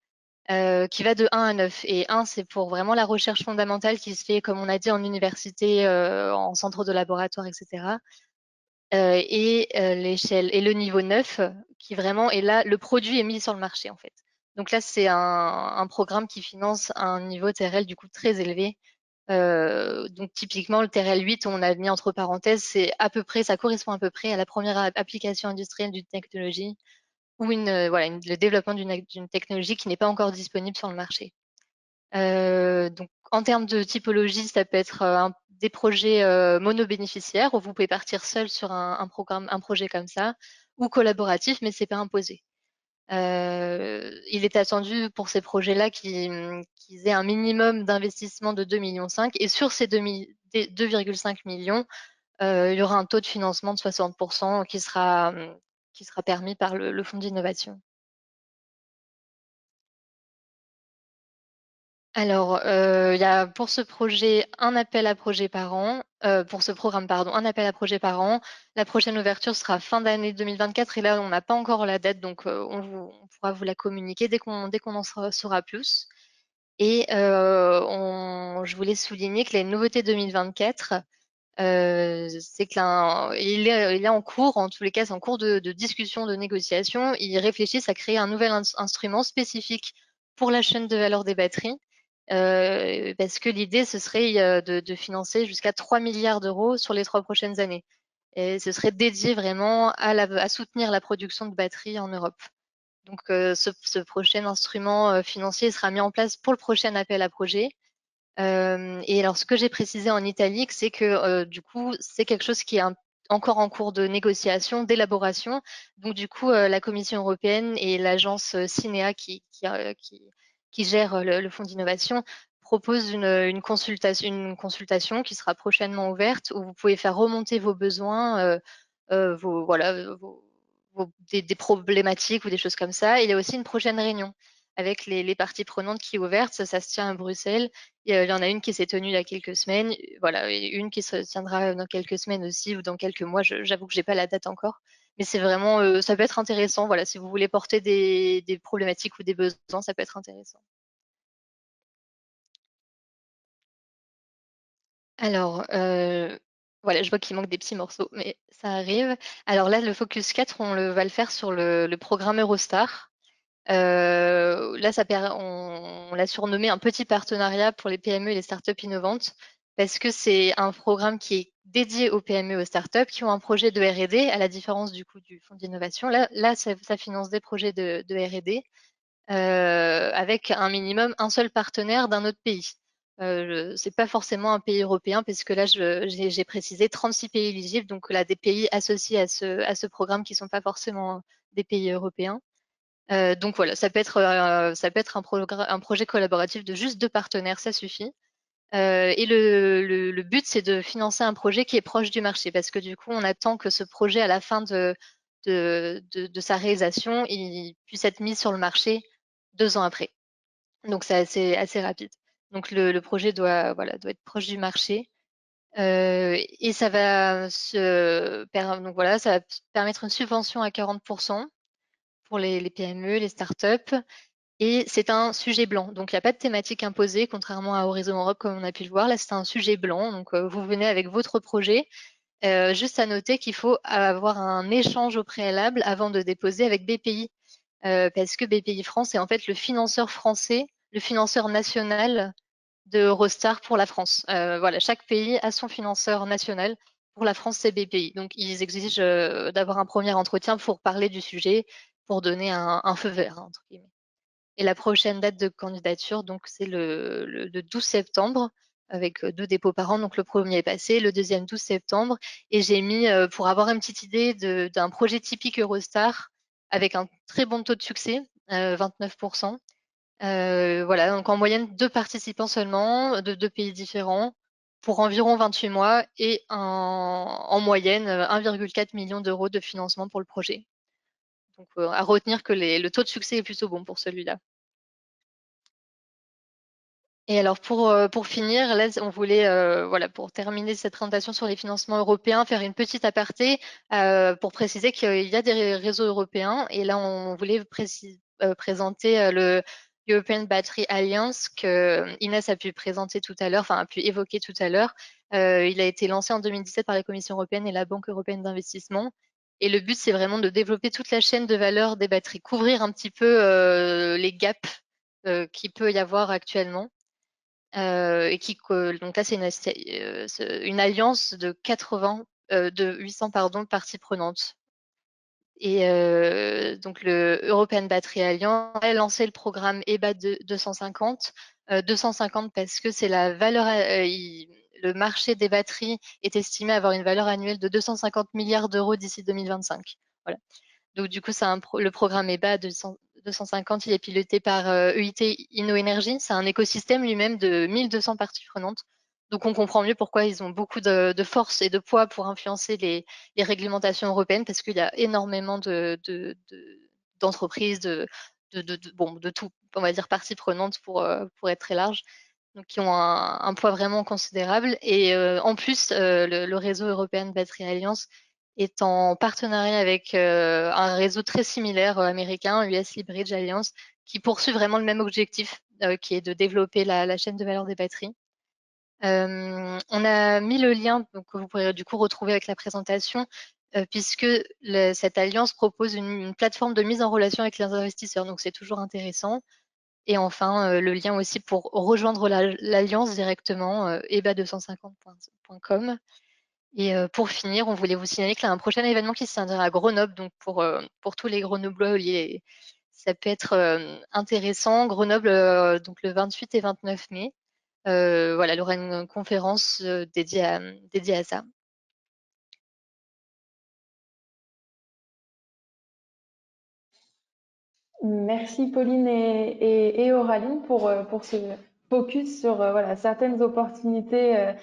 Qui va de 1 à 9. Et 1, c'est pour vraiment la recherche fondamentale qui se fait, comme on a dit, en université, en centre de laboratoire, etc. L'échelle et le niveau 9, qui vraiment est là, le produit est mis sur le marché, en fait. Donc là, c'est un programme qui finance un niveau TRL du coup très élevé. Donc typiquement, le TRL 8, on a mis entre parenthèses, ça correspond à peu près à la première application industrielle d'une technologie ou le développement d'une technologie qui n'est pas encore disponible sur le marché. Donc, en termes de typologie, ça peut être des projets monobénéficiaires où vous pouvez partir seul sur un projet comme ça, ou collaboratif, mais c'est pas imposé. Il est attendu pour ces projets-là qu'ils aient un minimum d'investissement de 2,5 millions et sur ces 2,5 millions, il y aura un taux de financement de 60% qui sera permis par le fonds d'innovation. Alors, il y a pour ce projet un appel à projet par an, pour ce programme, pardon, un appel à projet par an. La prochaine ouverture sera fin d'année 2024 et là, on n'a pas encore la date, donc on pourra vous la communiquer dès qu'on en saura plus. Et je voulais souligner que les nouveautés 2024, c'est qu'il est en cours, en tous les cas, c'est en cours de discussion, de négociation. Ils réfléchissent à créer un nouvel instrument spécifique pour la chaîne de valeur des batteries. Parce que l'idée, ce serait de financer jusqu'à 3 milliards d'euros sur les 3 prochaines années. Et ce serait dédié vraiment à soutenir la production de batteries en Europe. Donc, ce prochain instrument financier sera mis en place pour le prochain appel à projet. Et alors, ce que j'ai précisé en italique, c'est que du coup, c'est quelque chose qui est encore en cours de négociation, d'élaboration. Donc, du coup, la Commission européenne et l'agence CINEA qui gère le fonds d'innovation proposent une consultation qui sera prochainement ouverte où vous pouvez faire remonter vos besoins, des problématiques ou des choses comme ça. Il y a aussi une prochaine réunion avec les parties prenantes qui est ouverte. Ça se tient à Bruxelles. Il y en a une qui s'est tenue il y a quelques semaines, voilà, et une qui se tiendra dans quelques semaines aussi ou dans quelques mois. J'avoue que j'ai pas la date encore, mais c'est vraiment, ça peut être intéressant. Voilà, si vous voulez porter des problématiques ou des besoins, ça peut être intéressant. Alors, voilà, je vois qu'il manque des petits morceaux, mais ça arrive. Alors là, le focus 4, va le faire sur le programme Eurostar. Là, on l'a surnommé un petit partenariat pour les PME et les startups innovantes parce que c'est un programme qui est dédié aux PME et aux startups qui ont un projet de R&D, à la différence du coup du fonds d'innovation. Là, ça finance des projets de R&D avec un minimum un seul partenaire d'un autre pays. C'est pas forcément un pays européen, puisque là, j'ai précisé 36 pays éligibles, donc là, des pays associés à ce programme qui sont pas forcément des pays européens. Donc voilà, ça peut être un projet collaboratif de juste 2 partenaires, ça suffit. Et le but, c'est de financer un projet qui est proche du marché, parce que du coup, on attend que ce projet, à la fin de sa réalisation, il puisse être mis sur le marché 2 ans après. Donc c'est assez rapide. Donc le projet doit être proche du marché. Et ça va donc voilà, ça va permettre une subvention à 40% pour les PME, les startups. Et c'est un sujet blanc. Donc il n'y a pas de thématique imposée, contrairement à Horizon Europe, comme on a pu le voir. Là, c'est un sujet blanc. Donc vous venez avec votre projet. Juste à noter qu'il faut avoir un échange au préalable avant de déposer avec BPI. Parce que BPI France est en fait le financeur français, le financeur national de Eurostar pour la France. Voilà, chaque pays a son financeur national. Pour la France, c'est BPI. Donc, ils exigent d'avoir un premier entretien pour parler du sujet, pour donner un feu vert, hein, entre guillemets. Et la prochaine date de candidature, donc, c'est le 12 septembre, avec 2 dépôts par an. Donc, le premier est passé, le deuxième 12 septembre. Et j'ai mis, pour avoir une petite idée d'un projet typique Eurostar, avec un très bon taux de succès, 29%. Voilà, donc en moyenne 2 participants seulement, de 2 pays différents, pour environ 28 mois et en moyenne, 1,4 million d'euros de financement pour le projet. Donc, à retenir que le taux de succès est plutôt bon pour celui-là. Et alors pour finir, là, on voulait, voilà, pour terminer cette présentation sur les financements européens, faire une petite aparté pour préciser qu'il y a des réseaux européens. Et là, on voulait présenter le European Battery Alliance que Inès a pu présenter tout à l'heure, enfin a pu évoquer tout à l'heure. Il a été lancé en 2017 par la Commission européenne et la Banque européenne d'investissement. Et le but, c'est vraiment de développer toute la chaîne de valeur des batteries, couvrir un petit peu les gaps qu'il peut y avoir actuellement. Donc là, c'est une alliance de 800 pardon, parties prenantes. Et donc le European Battery Alliance a lancé le programme EBA 250. 250 parce que c'est la valeur, le marché des batteries est estimé avoir une valeur annuelle de 250 milliards d'euros d'ici 2025. Voilà. Donc du coup, le programme EBA 250, il est piloté par EIT InnoEnergy. C'est un écosystème lui-même de 1200 parties prenantes. Donc on comprend mieux pourquoi ils ont beaucoup de force et de poids pour influencer les réglementations européennes, parce qu'il y a énormément d'entreprises, de tout, on va dire, parties prenantes pour être très large, donc qui ont un poids vraiment considérable. Et en plus, le réseau European Battery Alliance est en partenariat avec un réseau très similaire américain, US Leverage Alliance, qui poursuit vraiment le même objectif, qui est de développer la chaîne de valeur des batteries. On a mis le lien, donc que vous pourrez du coup retrouver avec la présentation, puisque cette alliance propose une plateforme de mise en relation avec les investisseurs, donc c'est toujours intéressant. Et enfin, le lien aussi pour rejoindre l'alliance directement, eba250.com. Et pour finir, on voulait vous signaler qu'il y a un prochain événement qui se tiendra à Grenoble. Donc pour tous les Grenoblois, ça peut être intéressant. Grenoble, donc le 28 et 29 mai. Voilà, il y aura une conférence dédiée à ça. Merci Pauline et Auraline pour focus sur voilà, certaines opportunités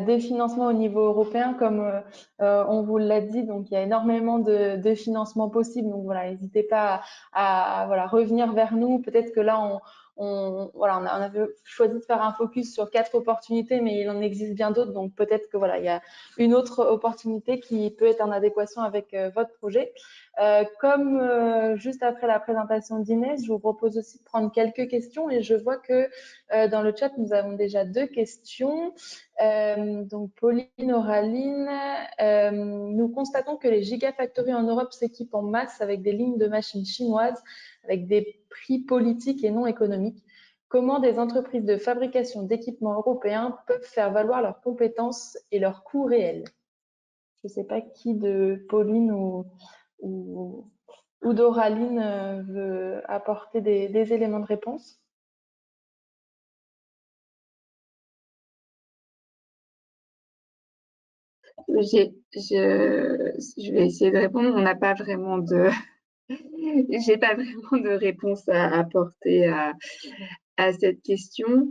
des financements au niveau européen, comme on vous l'a dit, donc il y a énormément de financements possibles. Donc voilà, n'hésitez pas à voilà, revenir vers nous. Peut-être que là, voilà, on avait choisi de faire un focus sur 4 opportunités, mais il en existe bien d'autres. Donc peut-être que voilà, il y a une autre opportunité qui peut être en adéquation avec votre projet. Comme juste après la présentation d'Inès, je vous propose aussi de prendre quelques questions et je vois que dans le chat, nous avons déjà 2 questions. Donc Pauline Oraline, nous constatons que les gigafactories en Europe s'équipent en masse avec des lignes de machines chinoises avec des prix politiques et non économiques. Comment des entreprises de fabrication d'équipements européens peuvent faire valoir leurs compétences et leurs coûts réels? Je ne sais pas qui de Pauline ou d'Oraline veut apporter des éléments de réponse. Je vais essayer de répondre. On n'a pas vraiment de, j'ai pas vraiment de réponse à apporter à cette question.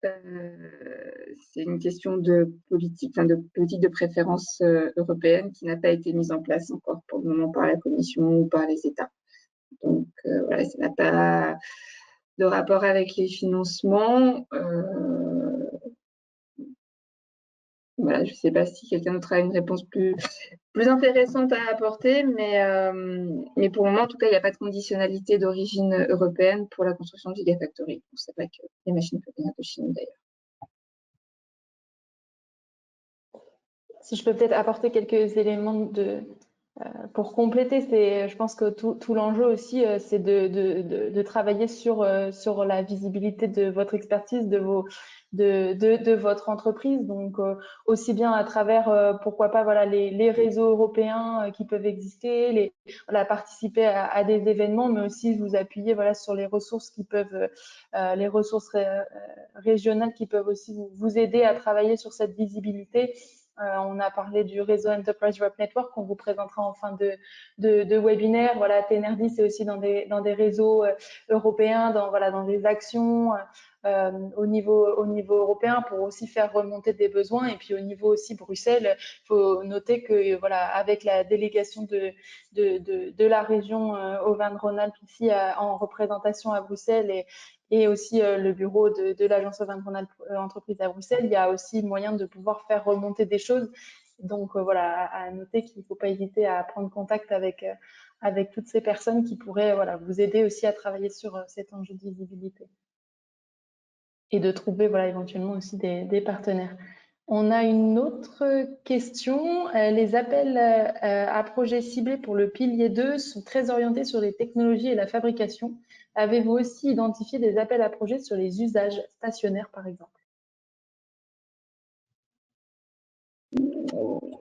C'est une question de politique de préférence européenne qui n'a pas été mise en place encore pour le moment par la Commission ou par les États. Donc voilà, ça n'a pas de rapport avec les financements. Voilà, je ne sais pas si quelqu'un d'autre a une réponse plus intéressante à apporter, mais pour le moment, en tout cas, il n'y a pas de conditionnalité d'origine européenne pour la construction de gigafactories. C'est vrai que les machines peuvent venir de Chine d'ailleurs. Si je peux peut-être apporter quelques éléments pour compléter, je pense que tout l'enjeu aussi, c'est de travailler sur la visibilité de votre expertise, de votre entreprise. Donc, aussi bien à travers, pourquoi pas, voilà, les réseaux européens qui peuvent exister, voilà, participer à des événements, mais aussi vous appuyer voilà, sur les ressources les ressources régionales qui peuvent aussi vous aider à travailler sur cette visibilité. On a parlé du réseau Enterprise Europe Network qu'on vous présentera en fin de webinaire. Voilà, TNRD, c'est aussi dans des réseaux européens, dans des actions au niveau européen pour aussi faire remonter des besoins. Et puis au niveau aussi Bruxelles, il faut noter que voilà, avec la délégation de la région Auvergne-Rhône-Alpes ici en représentation à Bruxelles et aussi le bureau de l'agence Auvergne-Rhône-Alpes entreprise à Bruxelles, il y a aussi moyen de pouvoir faire remonter des choses. Donc voilà, à noter qu'il ne faut pas hésiter à prendre contact avec toutes ces personnes qui pourraient voilà, vous aider aussi à travailler sur cet enjeu de visibilité. Et de trouver voilà, éventuellement aussi des partenaires. On a une autre question. Les appels à projets ciblés pour le pilier 2 sont très orientés sur les technologies et la fabrication. Avez-vous aussi identifié des appels à projets sur les usages stationnaires, par exemple?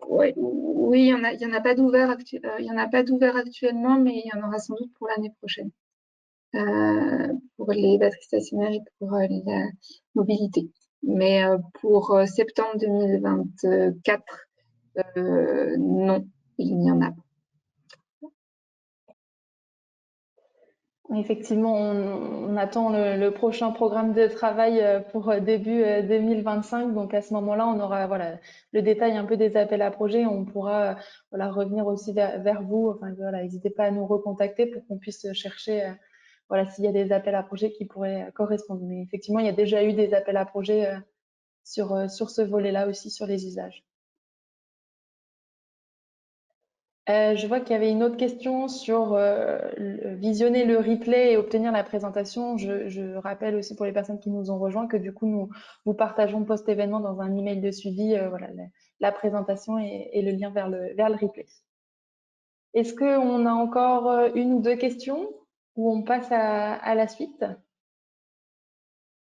Oui, il y en a pas d'ouvert actuellement, mais il y en aura sans doute pour l'année prochaine. Pour les batteries stationnaires et pour la mobilité. Mais pour septembre 2024, non, il n'y en a pas. Effectivement, on attend le prochain programme de travail pour début 2025. Donc à ce moment-là, on aura voilà, le détail un peu des appels à projets. On pourra voilà, revenir aussi vers vous. Enfin, voilà, n'hésitez pas à nous recontacter pour qu'on puisse chercher voilà, s'il y a des appels à projets qui pourraient correspondre. Mais effectivement, il y a déjà eu des appels à projets sur ce volet-là aussi, sur les usages. Je vois qu'il y avait une autre question sur visionner le replay et obtenir la présentation. Je rappelle aussi pour les personnes qui nous ont rejoints que du coup, nous partageons post-événement dans un email de suivi voilà, la présentation et le lien vers le replay. Est-ce qu'on a encore une ou 2 questions ou on passe à la suite?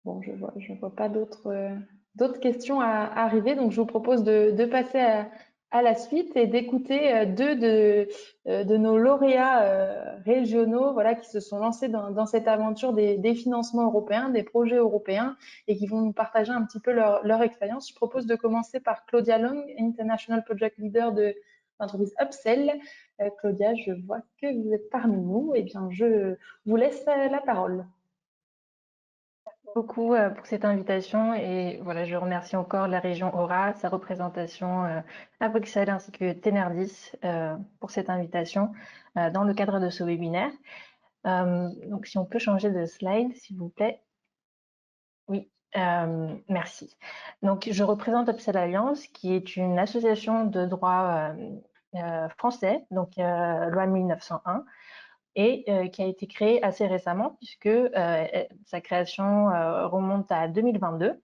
Bon, je vois pas d'autres questions à arriver, donc je vous propose de passer à la suite et d'écouter 2 de nos lauréats régionaux voilà, qui se sont lancés dans cette aventure des financements européens, des projets européens et qui vont nous partager un petit peu leur expérience. Je propose de commencer par Claudia Long, International Project Leader de l'entreprise Upsell. Claudia, je vois que vous êtes parmi nous. Eh bien, je vous laisse la parole. beaucoup pour cette invitation et voilà, je remercie encore la région Aura, sa représentation à Bruxelles ainsi que Tenerdis pour cette invitation dans le cadre de ce webinaire. Donc si on peut changer de slide s'il vous plaît. Oui, merci. Donc je représente Upsell Alliance qui est une association de droit français, donc loi 1901. Et qui a été créée assez récemment puisque sa création remonte à 2022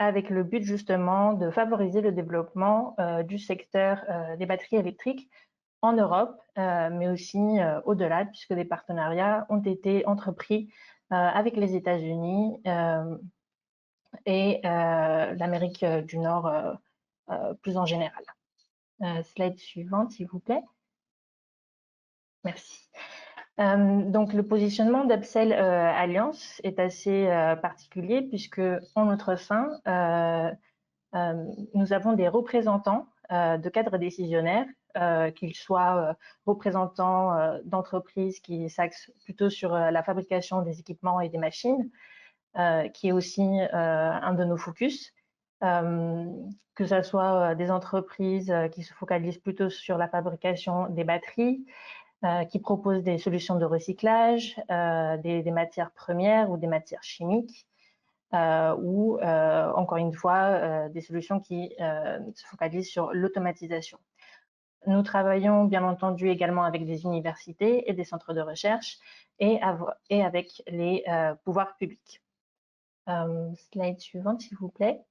avec le but justement de favoriser le développement du secteur des batteries électriques en Europe, mais aussi au-delà puisque des partenariats ont été entrepris avec les États-Unis et l'Amérique du Nord plus en général. Slide suivante, s'il vous plaît. Merci. Donc le positionnement d'Upsell Alliance est assez particulier puisque en notre sein, nous avons des représentants de cadres décisionnaires, qu'ils soient représentants d'entreprises qui s'axent plutôt sur la fabrication des équipements et des machines, qui est aussi un de nos focus, que ce soit des entreprises qui se focalisent plutôt sur la fabrication des batteries, qui proposent des solutions de recyclage, des matières premières ou des matières chimiques, ou encore une fois, des solutions qui se focalisent sur l'automatisation. Nous travaillons bien entendu également avec des universités et des centres de recherche et avec les pouvoirs publics. Slide suivante, s'il vous plaît.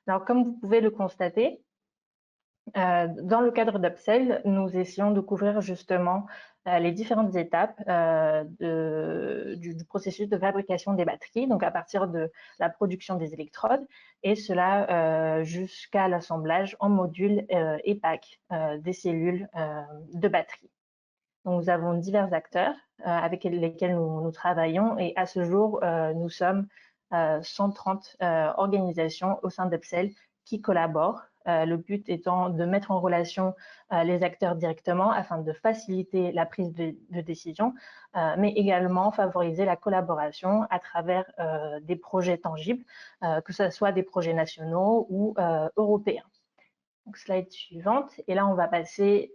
Alors, comme vous pouvez le constater, dans le cadre d'Upsell, nous essayons de couvrir justement les différentes étapes du processus de fabrication des batteries, donc à partir de la production des électrodes, et cela jusqu'à l'assemblage en modules et packs des cellules de batterie. Donc, nous avons divers acteurs avec lesquels nous travaillons, et à ce jour, nous sommes 130 organisations au sein d'Upsell qui collaborent. Le but étant de mettre en relation les acteurs directement afin de faciliter la prise de décision, mais également favoriser la collaboration à travers des projets tangibles, que ce soit des projets nationaux ou européens. Donc, slide suivante. Et là, on va passer,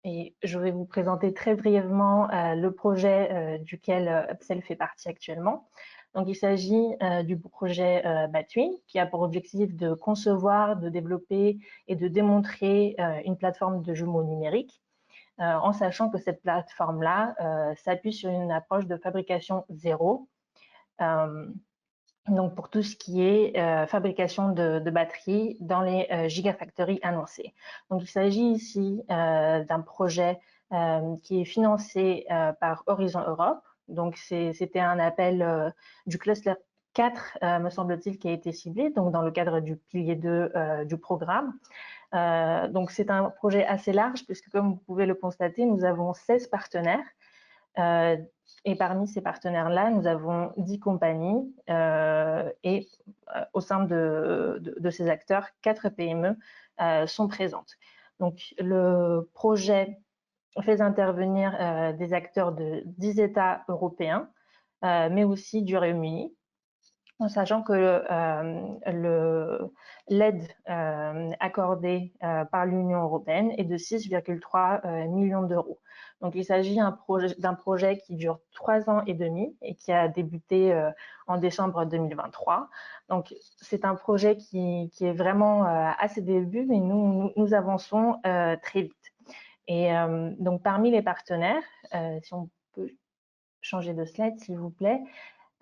et je vais vous présenter très brièvement le projet duquel Upsell fait partie actuellement. Donc, il s'agit du projet Batwin, qui a pour objectif de concevoir, de développer et de démontrer une plateforme de jumeaux numériques, en sachant que cette plateforme-là s'appuie sur une approche de fabrication zéro. Donc, pour tout ce qui est fabrication de batteries dans les gigafactories annoncées. Donc, il s'agit ici d'un projet qui est financé par Horizon Europe. Donc, c'était un appel du cluster 4, me semble-t-il, qui a été ciblé, donc dans le cadre du pilier 2 du programme. Donc, c'est un projet assez large, puisque comme vous pouvez le constater, nous avons 16 partenaires. Et parmi ces partenaires-là, nous avons 10 compagnies et au sein de ces acteurs, 4 PME sont présentes. Donc, le projet fait intervenir des acteurs de 10 États européens, mais aussi du Royaume-Uni, en sachant que l'aide accordée par l'Union européenne est de 6,3 millions d'euros. Donc, il s'agit d'un projet qui dure 3 ans et demi et qui a débuté en décembre 2023. Donc, c'est un projet qui est vraiment à ses débuts, mais nous avançons très vite. Et donc, parmi les partenaires, si on peut changer de slide, s'il vous plaît,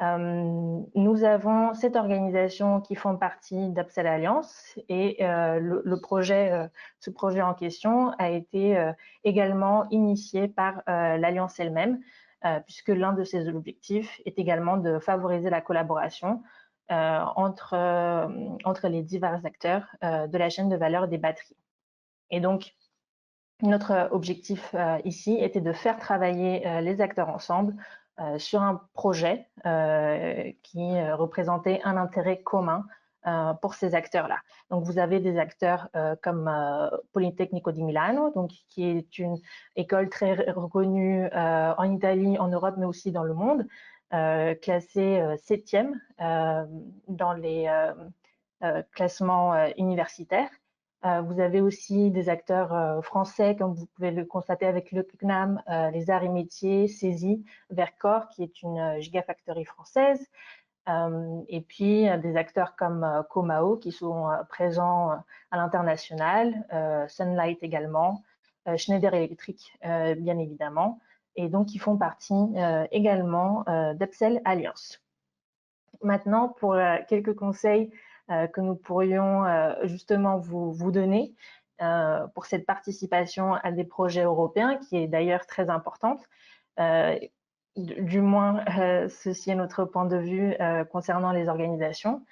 nous avons 7 organisations qui font partie d'Upsell Alliance et ce projet en question a été également initié par l'Alliance elle-même, puisque l'un de ses objectifs est également de favoriser la collaboration entre les divers acteurs de la chaîne de valeur des batteries. Et donc, notre objectif ici était de faire travailler les acteurs ensemble sur un projet qui représentait un intérêt commun pour ces acteurs-là. Donc, vous avez des acteurs comme Politecnico di Milano, donc, qui est une école très reconnue en Italie, en Europe, mais aussi dans le monde, classé 7e dans les classements universitaires. Vous avez aussi des acteurs français, comme vous pouvez le constater avec le CNAM, les Arts et Métiers, CESI, Vercors, qui est une gigafactory française, et puis des acteurs comme Comao, qui sont présents à l'international, Sunlight également, Schneider Electric, bien évidemment, et donc ils font partie également d'Upsell Alliance. Maintenant, pour quelques conseils que nous pourrions justement vous donner pour cette participation à des projets européens, qui est d'ailleurs très importante. Du moins, ceci est notre point de vue concernant les organisations.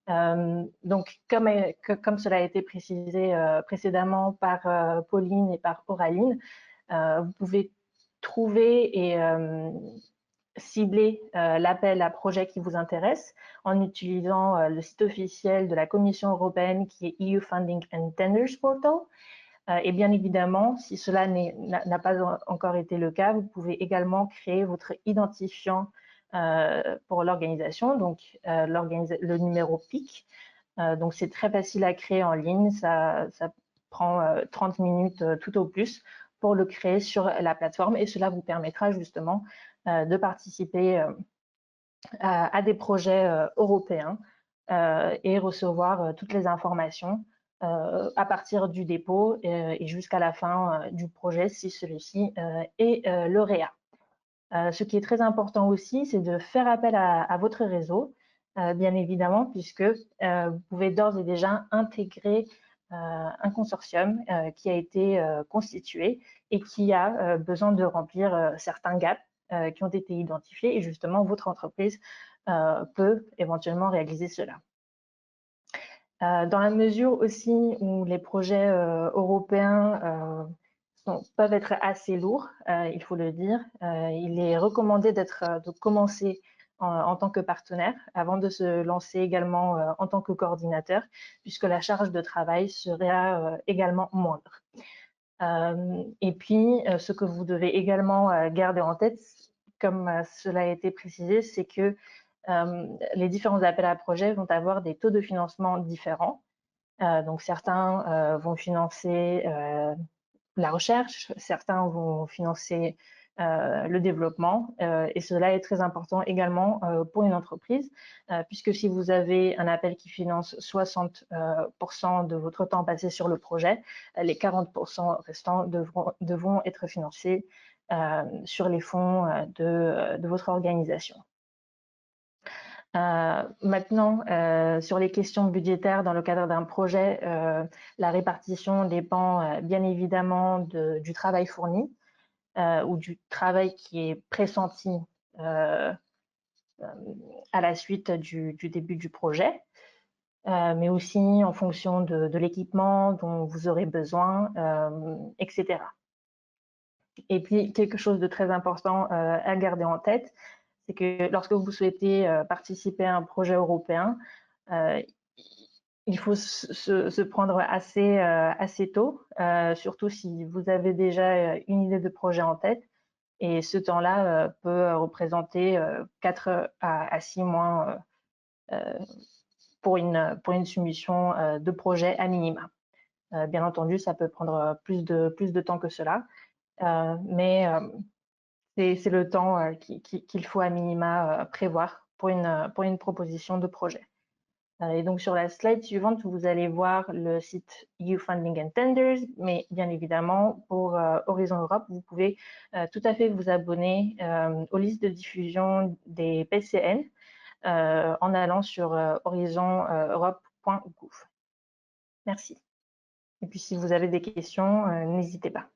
Donc, comme cela a été précisé précédemment par Pauline et par Auraline, vous pouvez trouver et cibler l'appel à projet qui vous intéresse en utilisant le site officiel de la Commission européenne qui est EU Funding and Tenders Portal. Et bien évidemment, si cela n'a pas encore été le cas, vous pouvez également créer votre identifiant pour l'organisation, donc le numéro PIC. Donc c'est très facile à créer en ligne, ça prend 30 minutes tout au plus pour le créer sur la plateforme, et cela vous permettra justement de participer à des projets européens et recevoir toutes les informations à partir du dépôt et jusqu'à la fin du projet si celui-ci est lauréat. Ce qui est très important aussi, c'est de faire appel à votre réseau, bien évidemment, puisque vous pouvez d'ores et déjà intégrer un consortium qui a été constitué et qui a besoin de remplir certains gaps qui ont été identifiés, et justement votre entreprise peut éventuellement réaliser cela. Dans la mesure aussi où les projets européens peuvent être assez lourds, il faut le dire, il est recommandé de commencer en tant que partenaire avant de se lancer également en tant que coordinateur, puisque la charge de travail sera également moindre. Et puis, ce que vous devez également garder en tête, comme cela a été précisé, c'est que les différents appels à projets vont avoir des taux de financement différents. Donc, certains vont financer la recherche, certains vont financer le développement, et cela est très important également pour une entreprise, puisque si vous avez un appel qui finance 60% de votre temps passé sur le projet, les 40% restants devront être financés sur les fonds de votre organisation. Maintenant, sur les questions budgétaires dans le cadre d'un projet, la répartition dépend bien évidemment du travail fourni ou du travail qui est pressenti à la suite du début du projet, mais aussi en fonction de l'équipement dont vous aurez besoin, etc. Et puis, quelque chose de très important à garder en tête, c'est que lorsque vous souhaitez participer à un projet européen, il faut se prendre assez tôt, surtout si vous avez déjà une idée de projet en tête. Et ce temps-là peut représenter 4 à 6 mois pour une soumission de projet à minima. Bien entendu, ça peut prendre plus de temps que cela, mais c'est le temps qu'il faut à minima prévoir pour une proposition de projet. Et donc sur la slide suivante, vous allez voir le site EU Funding and Tenders, mais bien évidemment pour Horizon Europe, vous pouvez tout à fait vous abonner aux listes de diffusion des PCN en allant sur horizoneurope.gouv. Merci. Et puis si vous avez des questions, n'hésitez pas.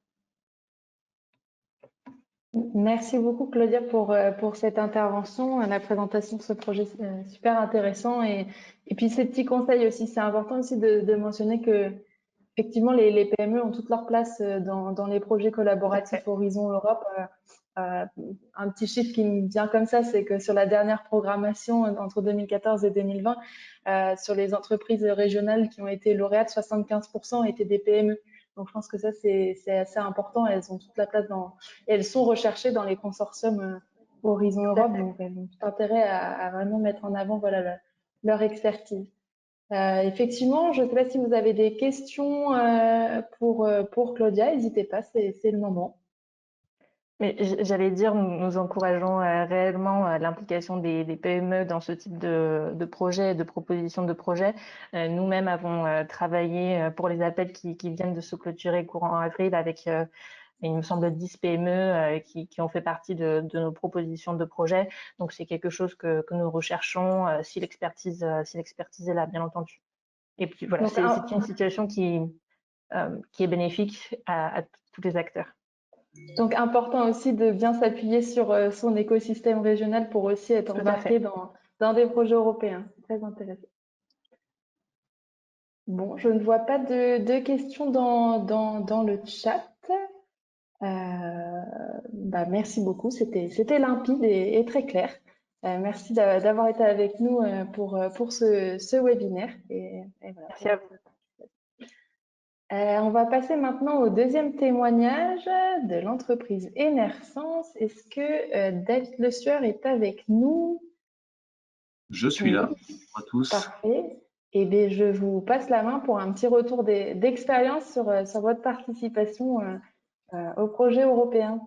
Merci beaucoup Claudia pour cette intervention, la présentation de ce projet super intéressant, et puis ces petits conseils aussi. C'est important aussi de mentionner que effectivement les PME ont toute leur place dans les projets collaboratifs Horizon Europe. Un petit chiffre qui me vient comme ça, c'est que sur la dernière programmation entre 2014 et 2020, sur les entreprises régionales qui ont été lauréates, 75% étaient des PME. Donc, je pense que ça, c'est assez important. Elles ont toute la place et elles sont recherchées dans les consortiums Horizon Tout à Europe, fait. donc elles ont tout intérêt à vraiment mettre en avant voilà, leur expertise. Effectivement, je ne sais pas si vous avez des questions pour Claudia, n'hésitez pas, c'est le moment. Mais j'allais dire, nous encourageons réellement l'implication des PME dans ce type de projet, de propositions de projet. Nous-mêmes avons travaillé pour les appels qui viennent de se clôturer courant avril avec, il me semble, 10 PME qui ont fait partie de nos propositions de projet. Donc, c'est quelque chose que nous recherchons si l'expertise est là, bien entendu. Et puis voilà, Donc, c'est une situation qui est bénéfique à tous les acteurs. Donc, important aussi de bien s'appuyer sur son écosystème régional pour aussi être Tout à embarqué fait. dans des projets européens. C'est très intéressant. Bon, je ne vois pas de questions dans le chat. Merci beaucoup, c'était limpide et très clair. Merci d'avoir été avec nous pour ce webinaire. Et voilà. Merci à vous. On va passer maintenant au deuxième témoignage de l'entreprise Enersense. Est-ce que David Le Sueur est avec nous? Je suis là. Bonjour à tous. Parfait. Eh bien, je vous passe la main pour un petit retour d'expérience sur votre participation au projet européen.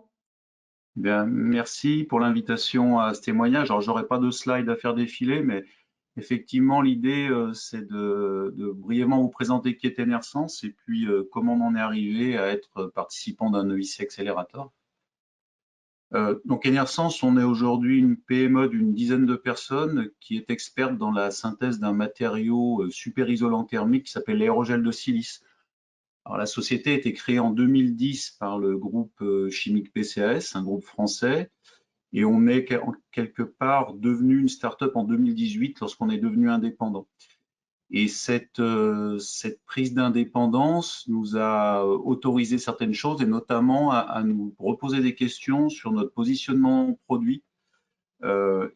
Bien, merci pour l'invitation à ce témoignage. Alors, j'aurais pas de slide à faire défiler, mais effectivement, l'idée, c'est de brièvement vous présenter qui est Enersense et puis comment on en est arrivé à être participant d'un EIC Accelerator. Donc, Enersense, on est aujourd'hui une PME d'une dizaine de personnes qui est experte dans la synthèse d'un matériau super isolant thermique qui s'appelle l'aérogel de silice. Alors, la société a été créée en 2010 par le groupe chimique PCAS, un groupe français, et on est quelque part devenu une start-up en 2018 lorsqu'on est devenu indépendant. Et cette prise d'indépendance nous a autorisé certaines choses, et notamment à nous reposer des questions sur notre positionnement produit,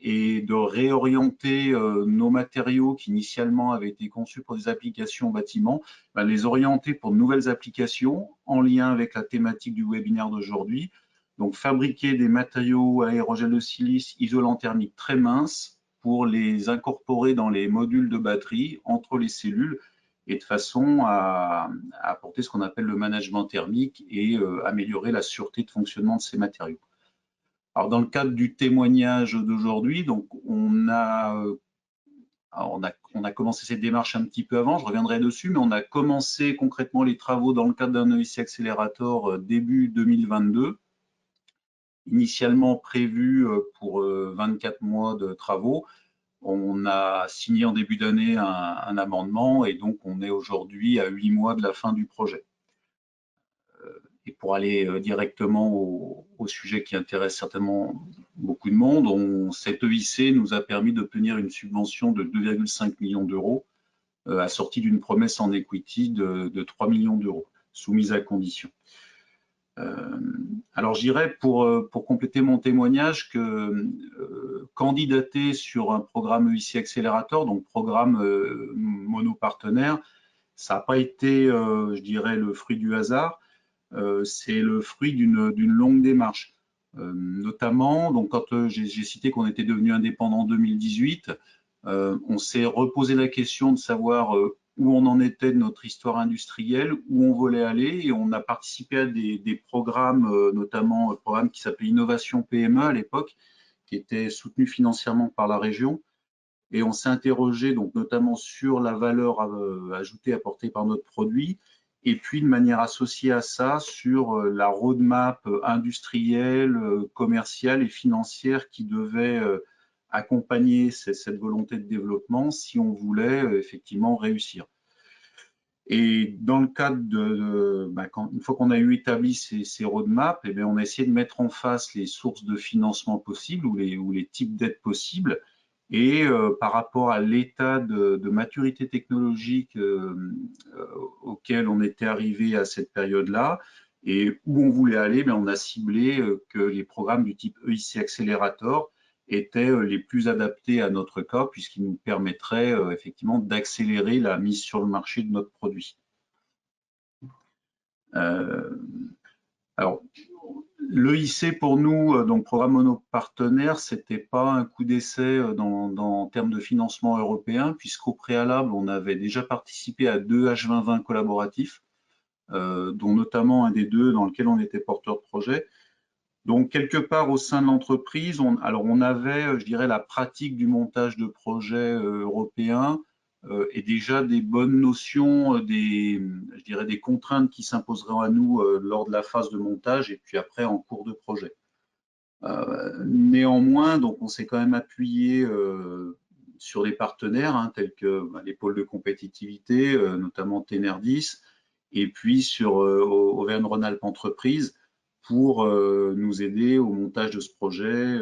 et de réorienter nos matériaux qui initialement avaient été conçus pour des applications bâtiment, les orienter pour de nouvelles applications en lien avec la thématique du webinaire d'aujourd'hui. Donc fabriquer des matériaux aérogel de silice isolants thermiques très minces pour les incorporer dans les modules de batterie entre les cellules et de façon à apporter ce qu'on appelle le management thermique et améliorer la sûreté de fonctionnement de ces matériaux. Alors, dans le cadre du témoignage d'aujourd'hui, donc on a commencé cette démarche un petit peu avant, je reviendrai dessus, mais on a commencé concrètement les travaux dans le cadre d'un EIC Accelerator début 2022, initialement prévu pour 24 mois de travaux. On a signé en début d'année un amendement et donc on est aujourd'hui à 8 mois de la fin du projet. Et pour aller directement au sujet qui intéresse certainement beaucoup de monde, cet EIC nous a permis d'obtenir une subvention de 2,5 millions d'euros, assortie d'une promesse en equity de 3 millions d'euros, soumise à condition. Alors je dirais pour compléter mon témoignage que candidater sur un programme EIC Accelerator, donc programme monopartenaire, ça n'a pas été, je dirais, le fruit du hasard. C'est le fruit d'une longue démarche. Notamment, donc quand j'ai cité qu'on était devenu indépendant en 2018, on s'est reposé la question de savoir où on en était de notre histoire industrielle, où on voulait aller, et on a participé à des programmes, notamment un programme qui s'appelait Innovation PME à l'époque, qui était soutenu financièrement par la région. Et on s'est interrogé donc notamment sur la valeur ajoutée apportée par notre produit, et puis de manière associée à ça sur la roadmap industrielle, commerciale et financière qui devait accompagner cette volonté de développement si on voulait effectivement réussir. Et dans le cadre une fois qu'on a eu établi ces roadmaps, eh bien, on a essayé de mettre en face les sources de financement possibles ou les types d'aides possibles. Et par rapport à l'état de maturité technologique auquel on était arrivé à cette période-là et où on voulait aller, on a ciblé que les programmes du type EIC Accelerator étaient les plus adaptés à notre cas puisqu'ils nous permettraient effectivement d'accélérer la mise sur le marché de notre produit. Alors, L'EIC pour nous, donc programme monopartenaire, c'était pas un coup d'essai en termes de financement européen, puisqu'au préalable, on avait déjà participé à 2 H2020 collaboratifs, dont notamment un des 2 dans lequel on était porteur de projet. Donc, quelque part au sein de l'entreprise, on avait, je dirais, la pratique du montage de projets européens et déjà des bonnes notions, je dirais, des contraintes qui s'imposeront à nous lors de la phase de montage et puis après en cours de projet. Néanmoins, donc, on s'est quand même appuyé sur des partenaires hein, tels que les pôles de compétitivité, notamment Tenerdis, et puis sur Auvergne-Rhône-Alpes Entreprises, pour nous aider au montage de ce projet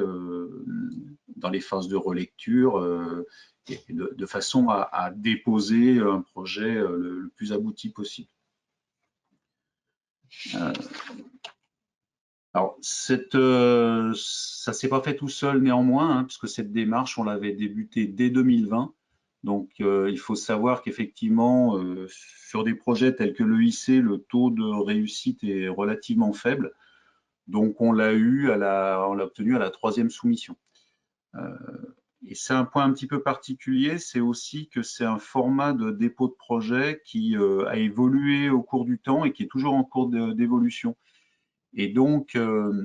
dans les phases de relecture et de façon à déposer un projet le plus abouti possible. Alors, ça ne s'est pas fait tout seul néanmoins, hein, puisque cette démarche, on l'avait débutée dès 2020. Donc, il faut savoir qu'effectivement, sur des projets tels que l'EIC, le taux de réussite est relativement faible. Donc, on l'a obtenu à la 3e soumission. Et c'est un point un petit peu particulier, c'est aussi que c'est un format de dépôt de projet qui a évolué au cours du temps et qui est toujours en cours d'évolution. Et donc,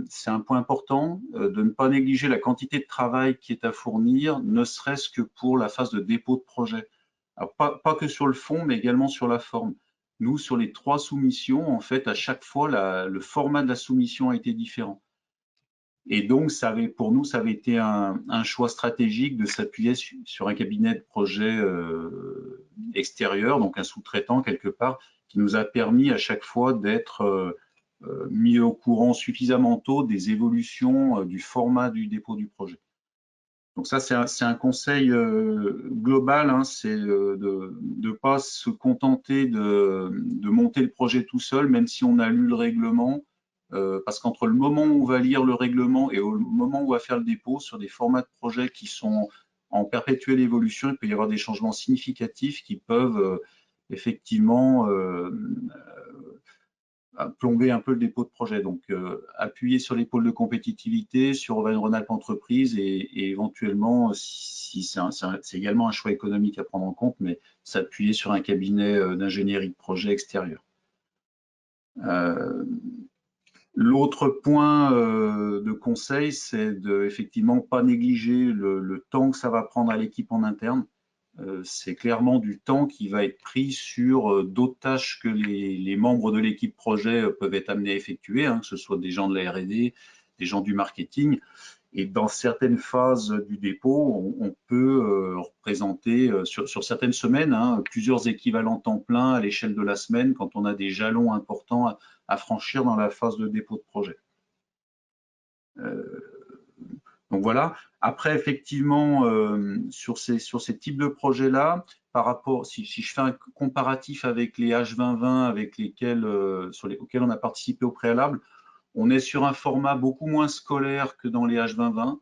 c'est un point important de ne pas négliger la quantité de travail qui est à fournir, ne serait-ce que pour la phase de dépôt de projet. Alors, pas que sur le fond, mais également sur la forme. Nous, sur les 3 soumissions, en fait, à chaque fois, le format de la soumission a été différent. Et donc, pour nous, ça avait été un choix stratégique de s'appuyer sur un cabinet de projet extérieur, donc un sous-traitant quelque part, qui nous a permis à chaque fois d'être mis au courant suffisamment tôt des évolutions du format du dépôt du projet. Donc ça, c'est un conseil global, hein, c'est de ne pas se contenter de monter le projet tout seul, même si on a lu le règlement, parce qu'entre le moment où on va lire le règlement et au moment où on va faire le dépôt, sur des formats de projet qui sont en perpétuelle évolution, il peut y avoir des changements significatifs qui peuvent effectivement plomber un peu le dépôt de projet. Donc, appuyer sur les pôles de compétitivité, sur Auvergne-Rhône-Alpes Entreprises et éventuellement, si c'est également un choix économique à prendre en compte, mais s'appuyer sur un cabinet d'ingénierie de projet extérieur. L'autre point de conseil, c'est de effectivement pas négliger le temps que ça va prendre à l'équipe en interne. C'est clairement du temps qui va être pris sur d'autres tâches que les membres de l'équipe projet peuvent être amenés à effectuer, hein, que ce soit des gens de la R&D, des gens du marketing. Et dans certaines phases du dépôt, on peut représenter sur certaines semaines hein, plusieurs équivalents temps plein à l'échelle de la semaine quand on a des jalons importants à franchir dans la phase de dépôt de projet. Donc voilà. Après, effectivement, sur ces types de projets-là, par rapport, si je fais un comparatif avec les H2020 auxquels on a participé au préalable, on est sur un format beaucoup moins scolaire que dans les H2020.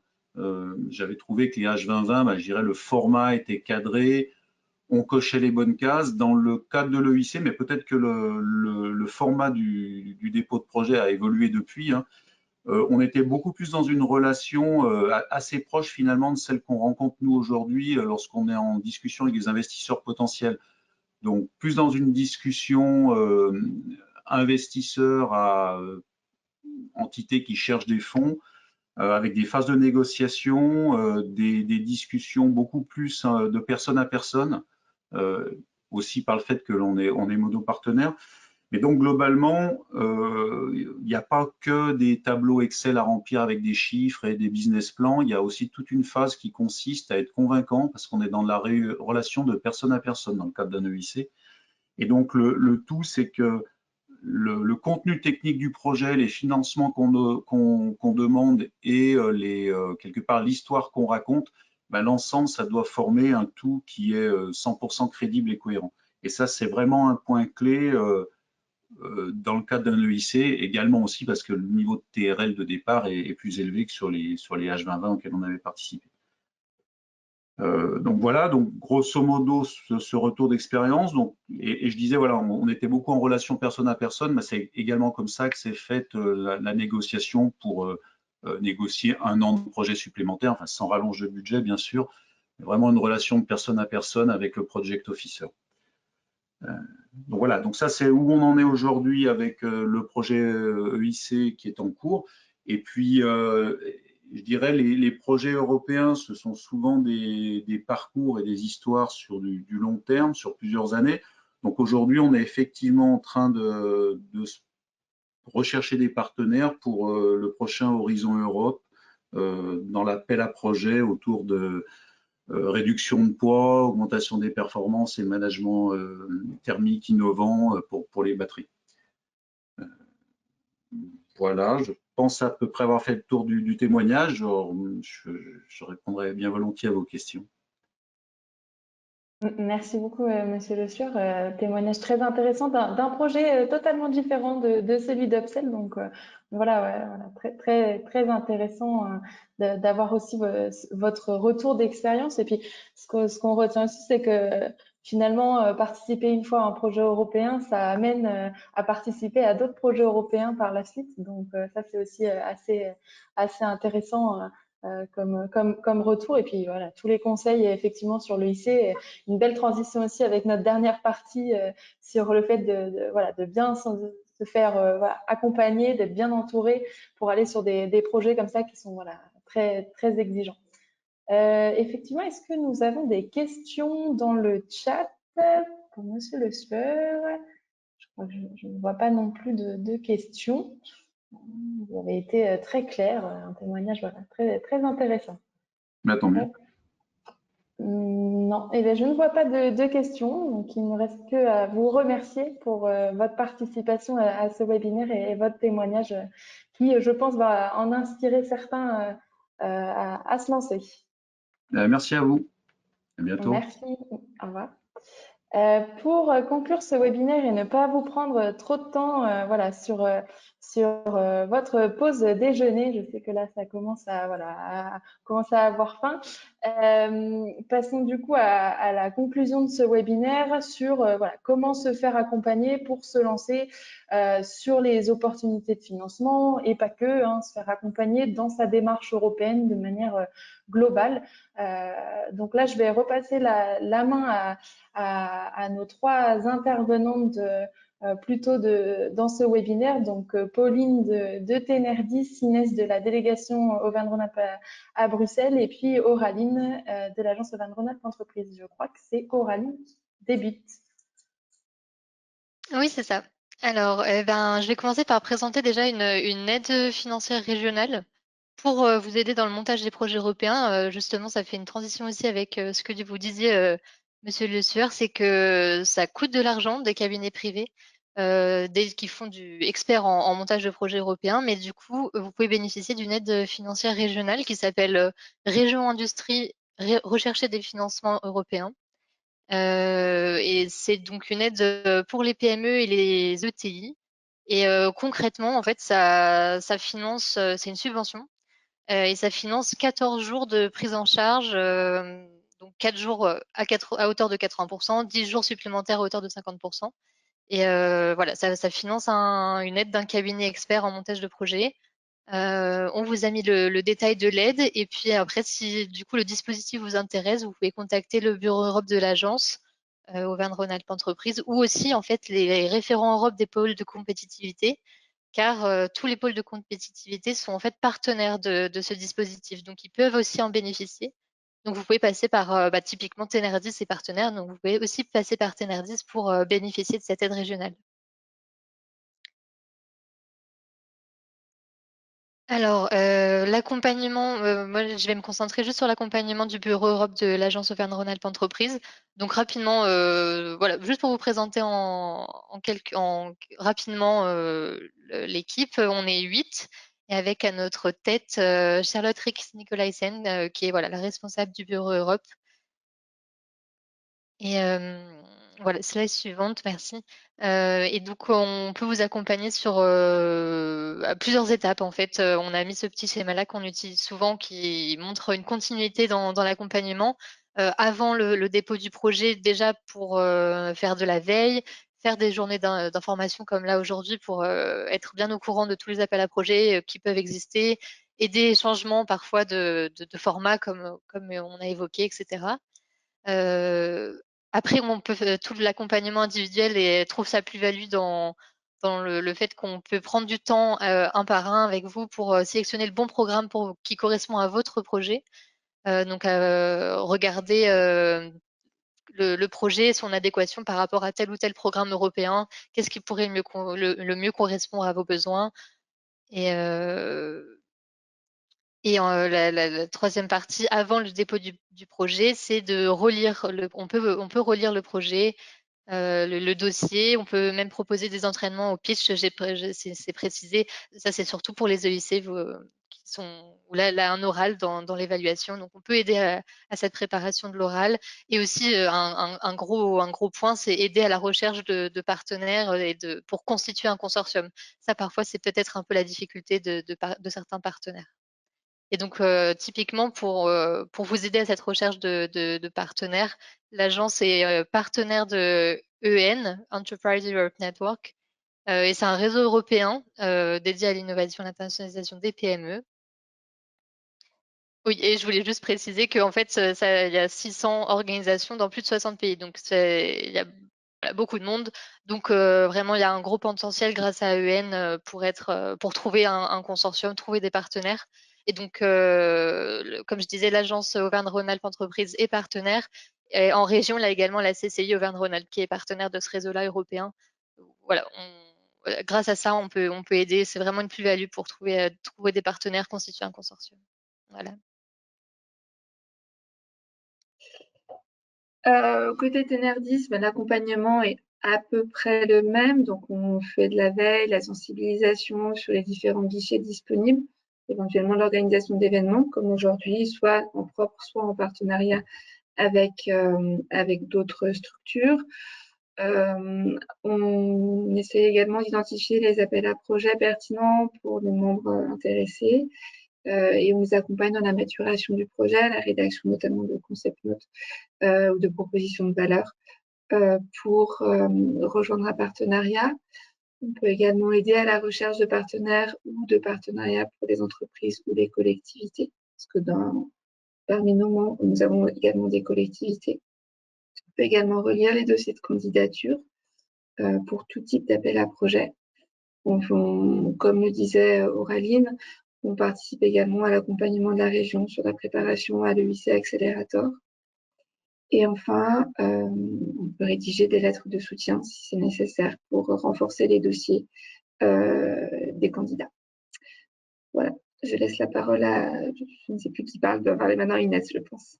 J'avais trouvé que les H2020, je dirais, le format était cadré, on cochait les bonnes cases. Dans le cadre de l'EIC, mais peut-être que le format du dépôt de projet a évolué depuis, hein. On était beaucoup plus dans une relation assez proche finalement de celle qu'on rencontre nous aujourd'hui lorsqu'on est en discussion avec des investisseurs potentiels. Donc plus dans une discussion investisseur à entité qui cherche des fonds, avec des phases de négociation, des discussions beaucoup plus de personne à personne, aussi par le fait que on est monopartenaire. Mais donc globalement, il n'y a pas que des tableaux Excel à remplir avec des chiffres et des business plans, il y a aussi toute une phase qui consiste à être convaincant parce qu'on est dans la relation de personne à personne dans le cadre d'un EIC. Et donc le tout, c'est que le contenu technique du projet, les financements qu'on demande et quelque part l'histoire qu'on raconte, l'ensemble, ça doit former un tout qui est 100% crédible et cohérent. Et ça, c'est vraiment un point clé dans le cadre d'un EIC, également aussi parce que le niveau de TRL de départ est plus élevé que sur les H2020 auxquels on avait participé. Donc voilà, donc grosso modo ce retour d'expérience. Donc et je disais voilà, on était beaucoup en relation personne à personne, mais c'est également comme ça que s'est faite la négociation pour négocier 1 an de projet supplémentaire, enfin sans rallonge de budget bien sûr, mais vraiment une relation de personne à personne avec le project officer. Donc voilà, donc ça c'est où on en est aujourd'hui avec le projet EIC qui est en cours. Et puis je dirais les projets européens, ce sont souvent des parcours et des histoires sur du long terme, sur plusieurs années. Donc aujourd'hui, on est effectivement en train de rechercher des partenaires pour le prochain Horizon Europe dans l'appel à projet autour de réduction de poids, augmentation des performances et management thermique innovant pour les batteries. Voilà, je pense à peu près avoir fait le tour du témoignage. Je répondrai bien volontiers à vos questions. Merci beaucoup, Monsieur Le Sueur. Témoignage très intéressant d'un projet totalement différent de celui d'Upsell. Donc voilà, ouais, voilà, très, très, très intéressant d'avoir aussi votre retour d'expérience. Et puis, ce qu'on retient aussi, c'est que finalement, participer une fois à un projet européen, ça amène à participer à d'autres projets européens par la suite. Donc ça, c'est aussi assez intéressant. Comme retour. Et puis voilà, tous les conseils effectivement sur le lycée, une belle transition aussi avec notre dernière partie sur le fait voilà, de bien se faire voilà, accompagner, d'être bien entouré pour aller sur des projets comme ça qui sont voilà, très, très exigeants. Effectivement, est-ce que nous avons des questions dans le chat pour Monsieur Le Sueur? Je crois que je ne vois pas non plus de questions. Vous avez été très clair, un témoignage voilà, très, très intéressant. Mais tant mieux. Non, eh bien, je ne vois pas de questions, donc il ne me reste que à vous remercier pour votre participation à ce webinaire et votre témoignage qui, je pense, va en inspirer certains à se lancer. Merci à vous. À bientôt. Merci, au revoir. Pour conclure ce webinaire et ne pas vous prendre trop de temps voilà, sur votre pause déjeuner, je sais que là ça commence à commencer à avoir faim. Passons du coup à la conclusion de ce webinaire sur voilà, comment se faire accompagner pour se lancer sur les opportunités de financement et pas que, hein, se faire accompagner dans sa démarche européenne de manière globale. Donc là, je vais repasser la main à nos 3 intervenantes plutôt dans ce webinaire. Donc, Pauline de Tenerdis, Inès de la délégation Auvergne-Rhône-Alpes à Bruxelles et puis Auraline de l'agence Auvergne-Rhône-Alpes Entreprise. Je crois que c'est Auraline qui débute. Oui, c'est ça. Alors, je vais commencer par présenter déjà une aide financière régionale pour vous aider dans le montage des projets européens. Justement, ça fait une transition aussi avec ce que vous disiez, Monsieur Le Sueur, c'est que ça coûte de l'argent des cabinets privés qui font du expert en montage de projets européens, mais du coup, vous pouvez bénéficier d'une aide financière régionale qui s'appelle Région Industrie Rechercher des financements européens. Et c'est donc une aide pour les PME et les ETI. Et concrètement, en fait, ça finance, c'est une subvention, et ça finance 14 jours de prise en charge, donc 4 jours à hauteur de 80%, 10 jours supplémentaires à hauteur de 50%. Et voilà, ça finance une aide d'un cabinet expert en montage de projet. On vous a mis le détail de l'aide et puis après, si du coup le dispositif vous intéresse, vous pouvez contacter le bureau Europe de l'agence Auvergne-Rhône-Alpes Entreprise ou aussi en fait les référents Europe des pôles de compétitivité, car tous les pôles de compétitivité sont en fait partenaires de ce dispositif, donc ils peuvent aussi en bénéficier. Donc vous pouvez passer par typiquement Tenerdis est partenaire, donc vous pouvez aussi passer par Tenerdis pour bénéficier de cette aide régionale. Alors, l'accompagnement, moi, je vais me concentrer juste sur l'accompagnement du bureau Europe de l'agence Auvergne-Rhône-Alpes Entreprises. Donc rapidement, voilà, juste pour vous présenter rapidement l'équipe, on est 8 et avec à notre tête Charlotte Rix-Nicolaisen, qui est voilà, la responsable du bureau Europe. Et voilà, slide suivante, merci. Et donc, on peut vous accompagner sur à plusieurs étapes. En fait, on a mis ce petit schéma-là qu'on utilise souvent, qui montre une continuité dans l'accompagnement. avant le dépôt du projet, déjà pour faire de la veille, faire des journées d'information comme là aujourd'hui pour être bien au courant de tous les appels à projets qui peuvent exister, et des changements parfois de format comme on a évoqué, etc. Après, tout l'accompagnement individuel et trouve sa plus-value dans le fait qu'on peut prendre du temps un par un avec vous pour sélectionner le bon programme qui correspond à votre projet. Donc, regarder le projet, son adéquation par rapport à tel ou tel programme européen, qu'est-ce qui pourrait le mieux correspondre à vos besoins. Et la troisième partie, avant le dépôt du projet, c'est de relire. On peut relire le projet, le dossier. On peut même proposer des entraînements au pitch. C'est précisé. Ça, c'est surtout pour les EIC où là, un oral dans l'évaluation. Donc, on peut aider à cette préparation de l'oral. Et aussi, un gros point, c'est aider à la recherche de partenaires pour constituer un consortium. Ça, parfois, c'est peut-être un peu la difficulté de certains partenaires. Et donc, typiquement, pour vous aider à cette recherche de partenaires, l'agence est partenaire de EN, Enterprise Europe Network, et c'est un réseau européen dédié à l'innovation et à l'internationalisation des PME. Oui, et je voulais juste préciser qu'en fait, il y a 600 organisations dans plus de 60 pays, donc il y a beaucoup de monde. Donc, vraiment, il y a un gros potentiel grâce à EN pour trouver un consortium, trouver des partenaires. Et donc, comme je disais, l'agence Auvergne-Rhône-Alpes Entreprises est partenaire. Et en région, il y a également la CCI Auvergne-Rhône-Alpes qui est partenaire de ce réseau-là européen. Voilà, grâce à ça, on peut aider. C'est vraiment une plus-value pour trouver des partenaires, constituer un consortium. Voilà. Côté Tenerdis, l'accompagnement est à peu près le même. Donc, on fait de la veille, la sensibilisation sur les différents guichets disponibles, éventuellement l'organisation d'événements, comme aujourd'hui, soit en propre, soit en partenariat avec d'autres structures. On essaie également d'identifier les appels à projets pertinents pour les membres intéressés. Et on les accompagne dans la maturation du projet, la rédaction notamment de concept notes ou de propositions de valeur pour rejoindre un partenariat. On peut également aider à la recherche de partenaires ou de partenariats pour les entreprises ou les collectivités, parce que parmi nos membres, nous avons également des collectivités. On peut également relire les dossiers de candidature pour tout type d'appel à projet. Comme le disait Auraline, on participe également à l'accompagnement de la région sur la préparation à l'EIC Accelerator. Et enfin, on peut rédiger des lettres de soutien si c'est nécessaire pour renforcer les dossiers des candidats. Voilà, je laisse la parole à, je ne sais plus qui parle, doit parler maintenant Inès, je pense.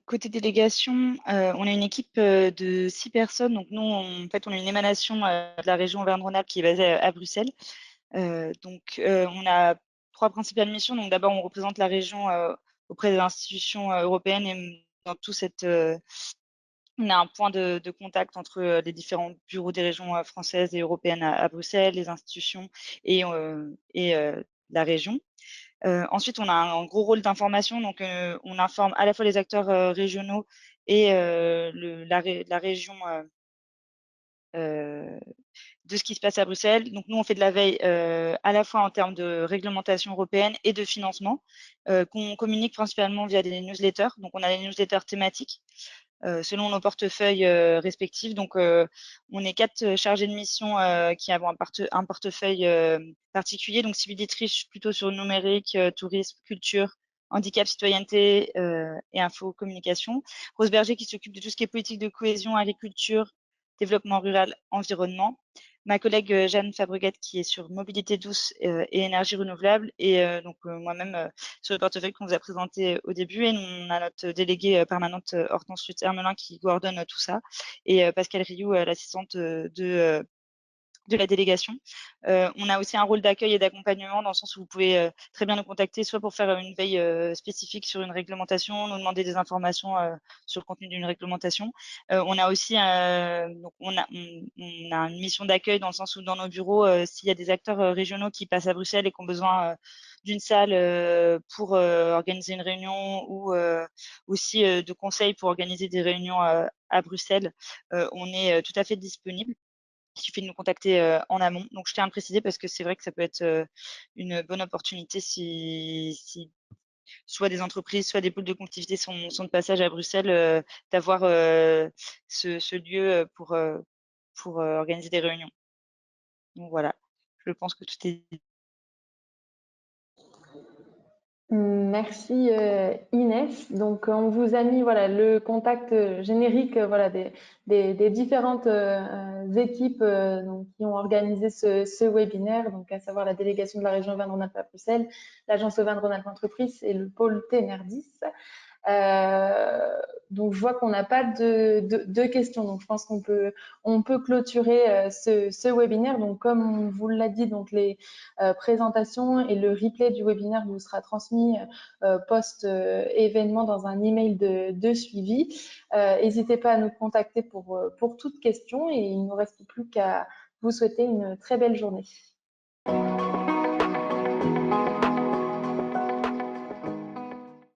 Côté délégation, on a une équipe de 6 personnes. Donc nous, en fait, on est une émanation de la région Auvergne-Rhône-Alpes qui est basée à Bruxelles. Donc, on a 3 principales missions. Donc d'abord, on représente la région auprès des institutions européennes, et dans tout on a un point de contact entre les différents bureaux des régions françaises et européennes à Bruxelles, les institutions et la région. Ensuite, on a un gros rôle d'information. Donc, on informe à la fois les acteurs régionaux et la région de ce qui se passe à Bruxelles. Donc, nous, on fait de la veille à la fois en termes de réglementation européenne et de financement, qu'on communique principalement via des newsletters. Donc, on a des newsletters thématiques selon nos portefeuilles respectifs. Donc, on est 4 chargés de mission qui avons un portefeuille particulier. Donc, Sylvie Dietrich plutôt sur le numérique, tourisme, culture, handicap, citoyenneté et info communication. Rose Berger qui s'occupe de tout ce qui est politique de cohésion, agriculture, développement rural, environnement. Ma collègue Jeanne Fabreguette qui est sur mobilité douce et énergie renouvelable, et donc moi-même sur le portefeuille qu'on vous a présenté au début. Et on a notre déléguée permanente Hortense Lutz-Hermelin qui coordonne tout ça, et Pascal Rioux, l'assistante de de la délégation. On a aussi un rôle d'accueil et d'accompagnement dans le sens où vous pouvez très bien nous contacter, soit pour faire une veille spécifique sur une réglementation, nous demander des informations sur le contenu d'une réglementation. On a aussi donc on a une mission d'accueil dans le sens où dans nos bureaux, s'il y a des acteurs régionaux qui passent à Bruxelles et qui ont besoin d'une salle pour organiser une réunion ou aussi de conseils pour organiser des réunions à Bruxelles, on est tout à fait disponible. Il suffit de nous contacter en amont. Donc, je tiens à le préciser parce que c'est vrai que ça peut être une bonne opportunité si soit des entreprises, soit des pôles de compétitivité sont de passage à Bruxelles, d'avoir ce lieu pour organiser des réunions. Donc, voilà, je pense que tout est dit. Merci Inès. Donc on vous a mis voilà le contact générique voilà des différentes équipes donc, qui ont organisé ce webinaire, donc à savoir la délégation de la région Auvergne-Rhône-Alpes à Bruxelles, l'agence Auvergne-Rhône-Alpes Entreprises et le pôle Ténerdis. Donc je vois qu'on n'a pas de questions, donc je pense qu'on peut clôturer ce webinaire. Donc comme on vous l'a dit, donc les présentations et le replay du webinaire vous sera transmis post événement dans un email de suivi. N'hésitez pas à nous contacter pour toute question et il ne nous reste plus qu'à vous souhaiter une très belle journée.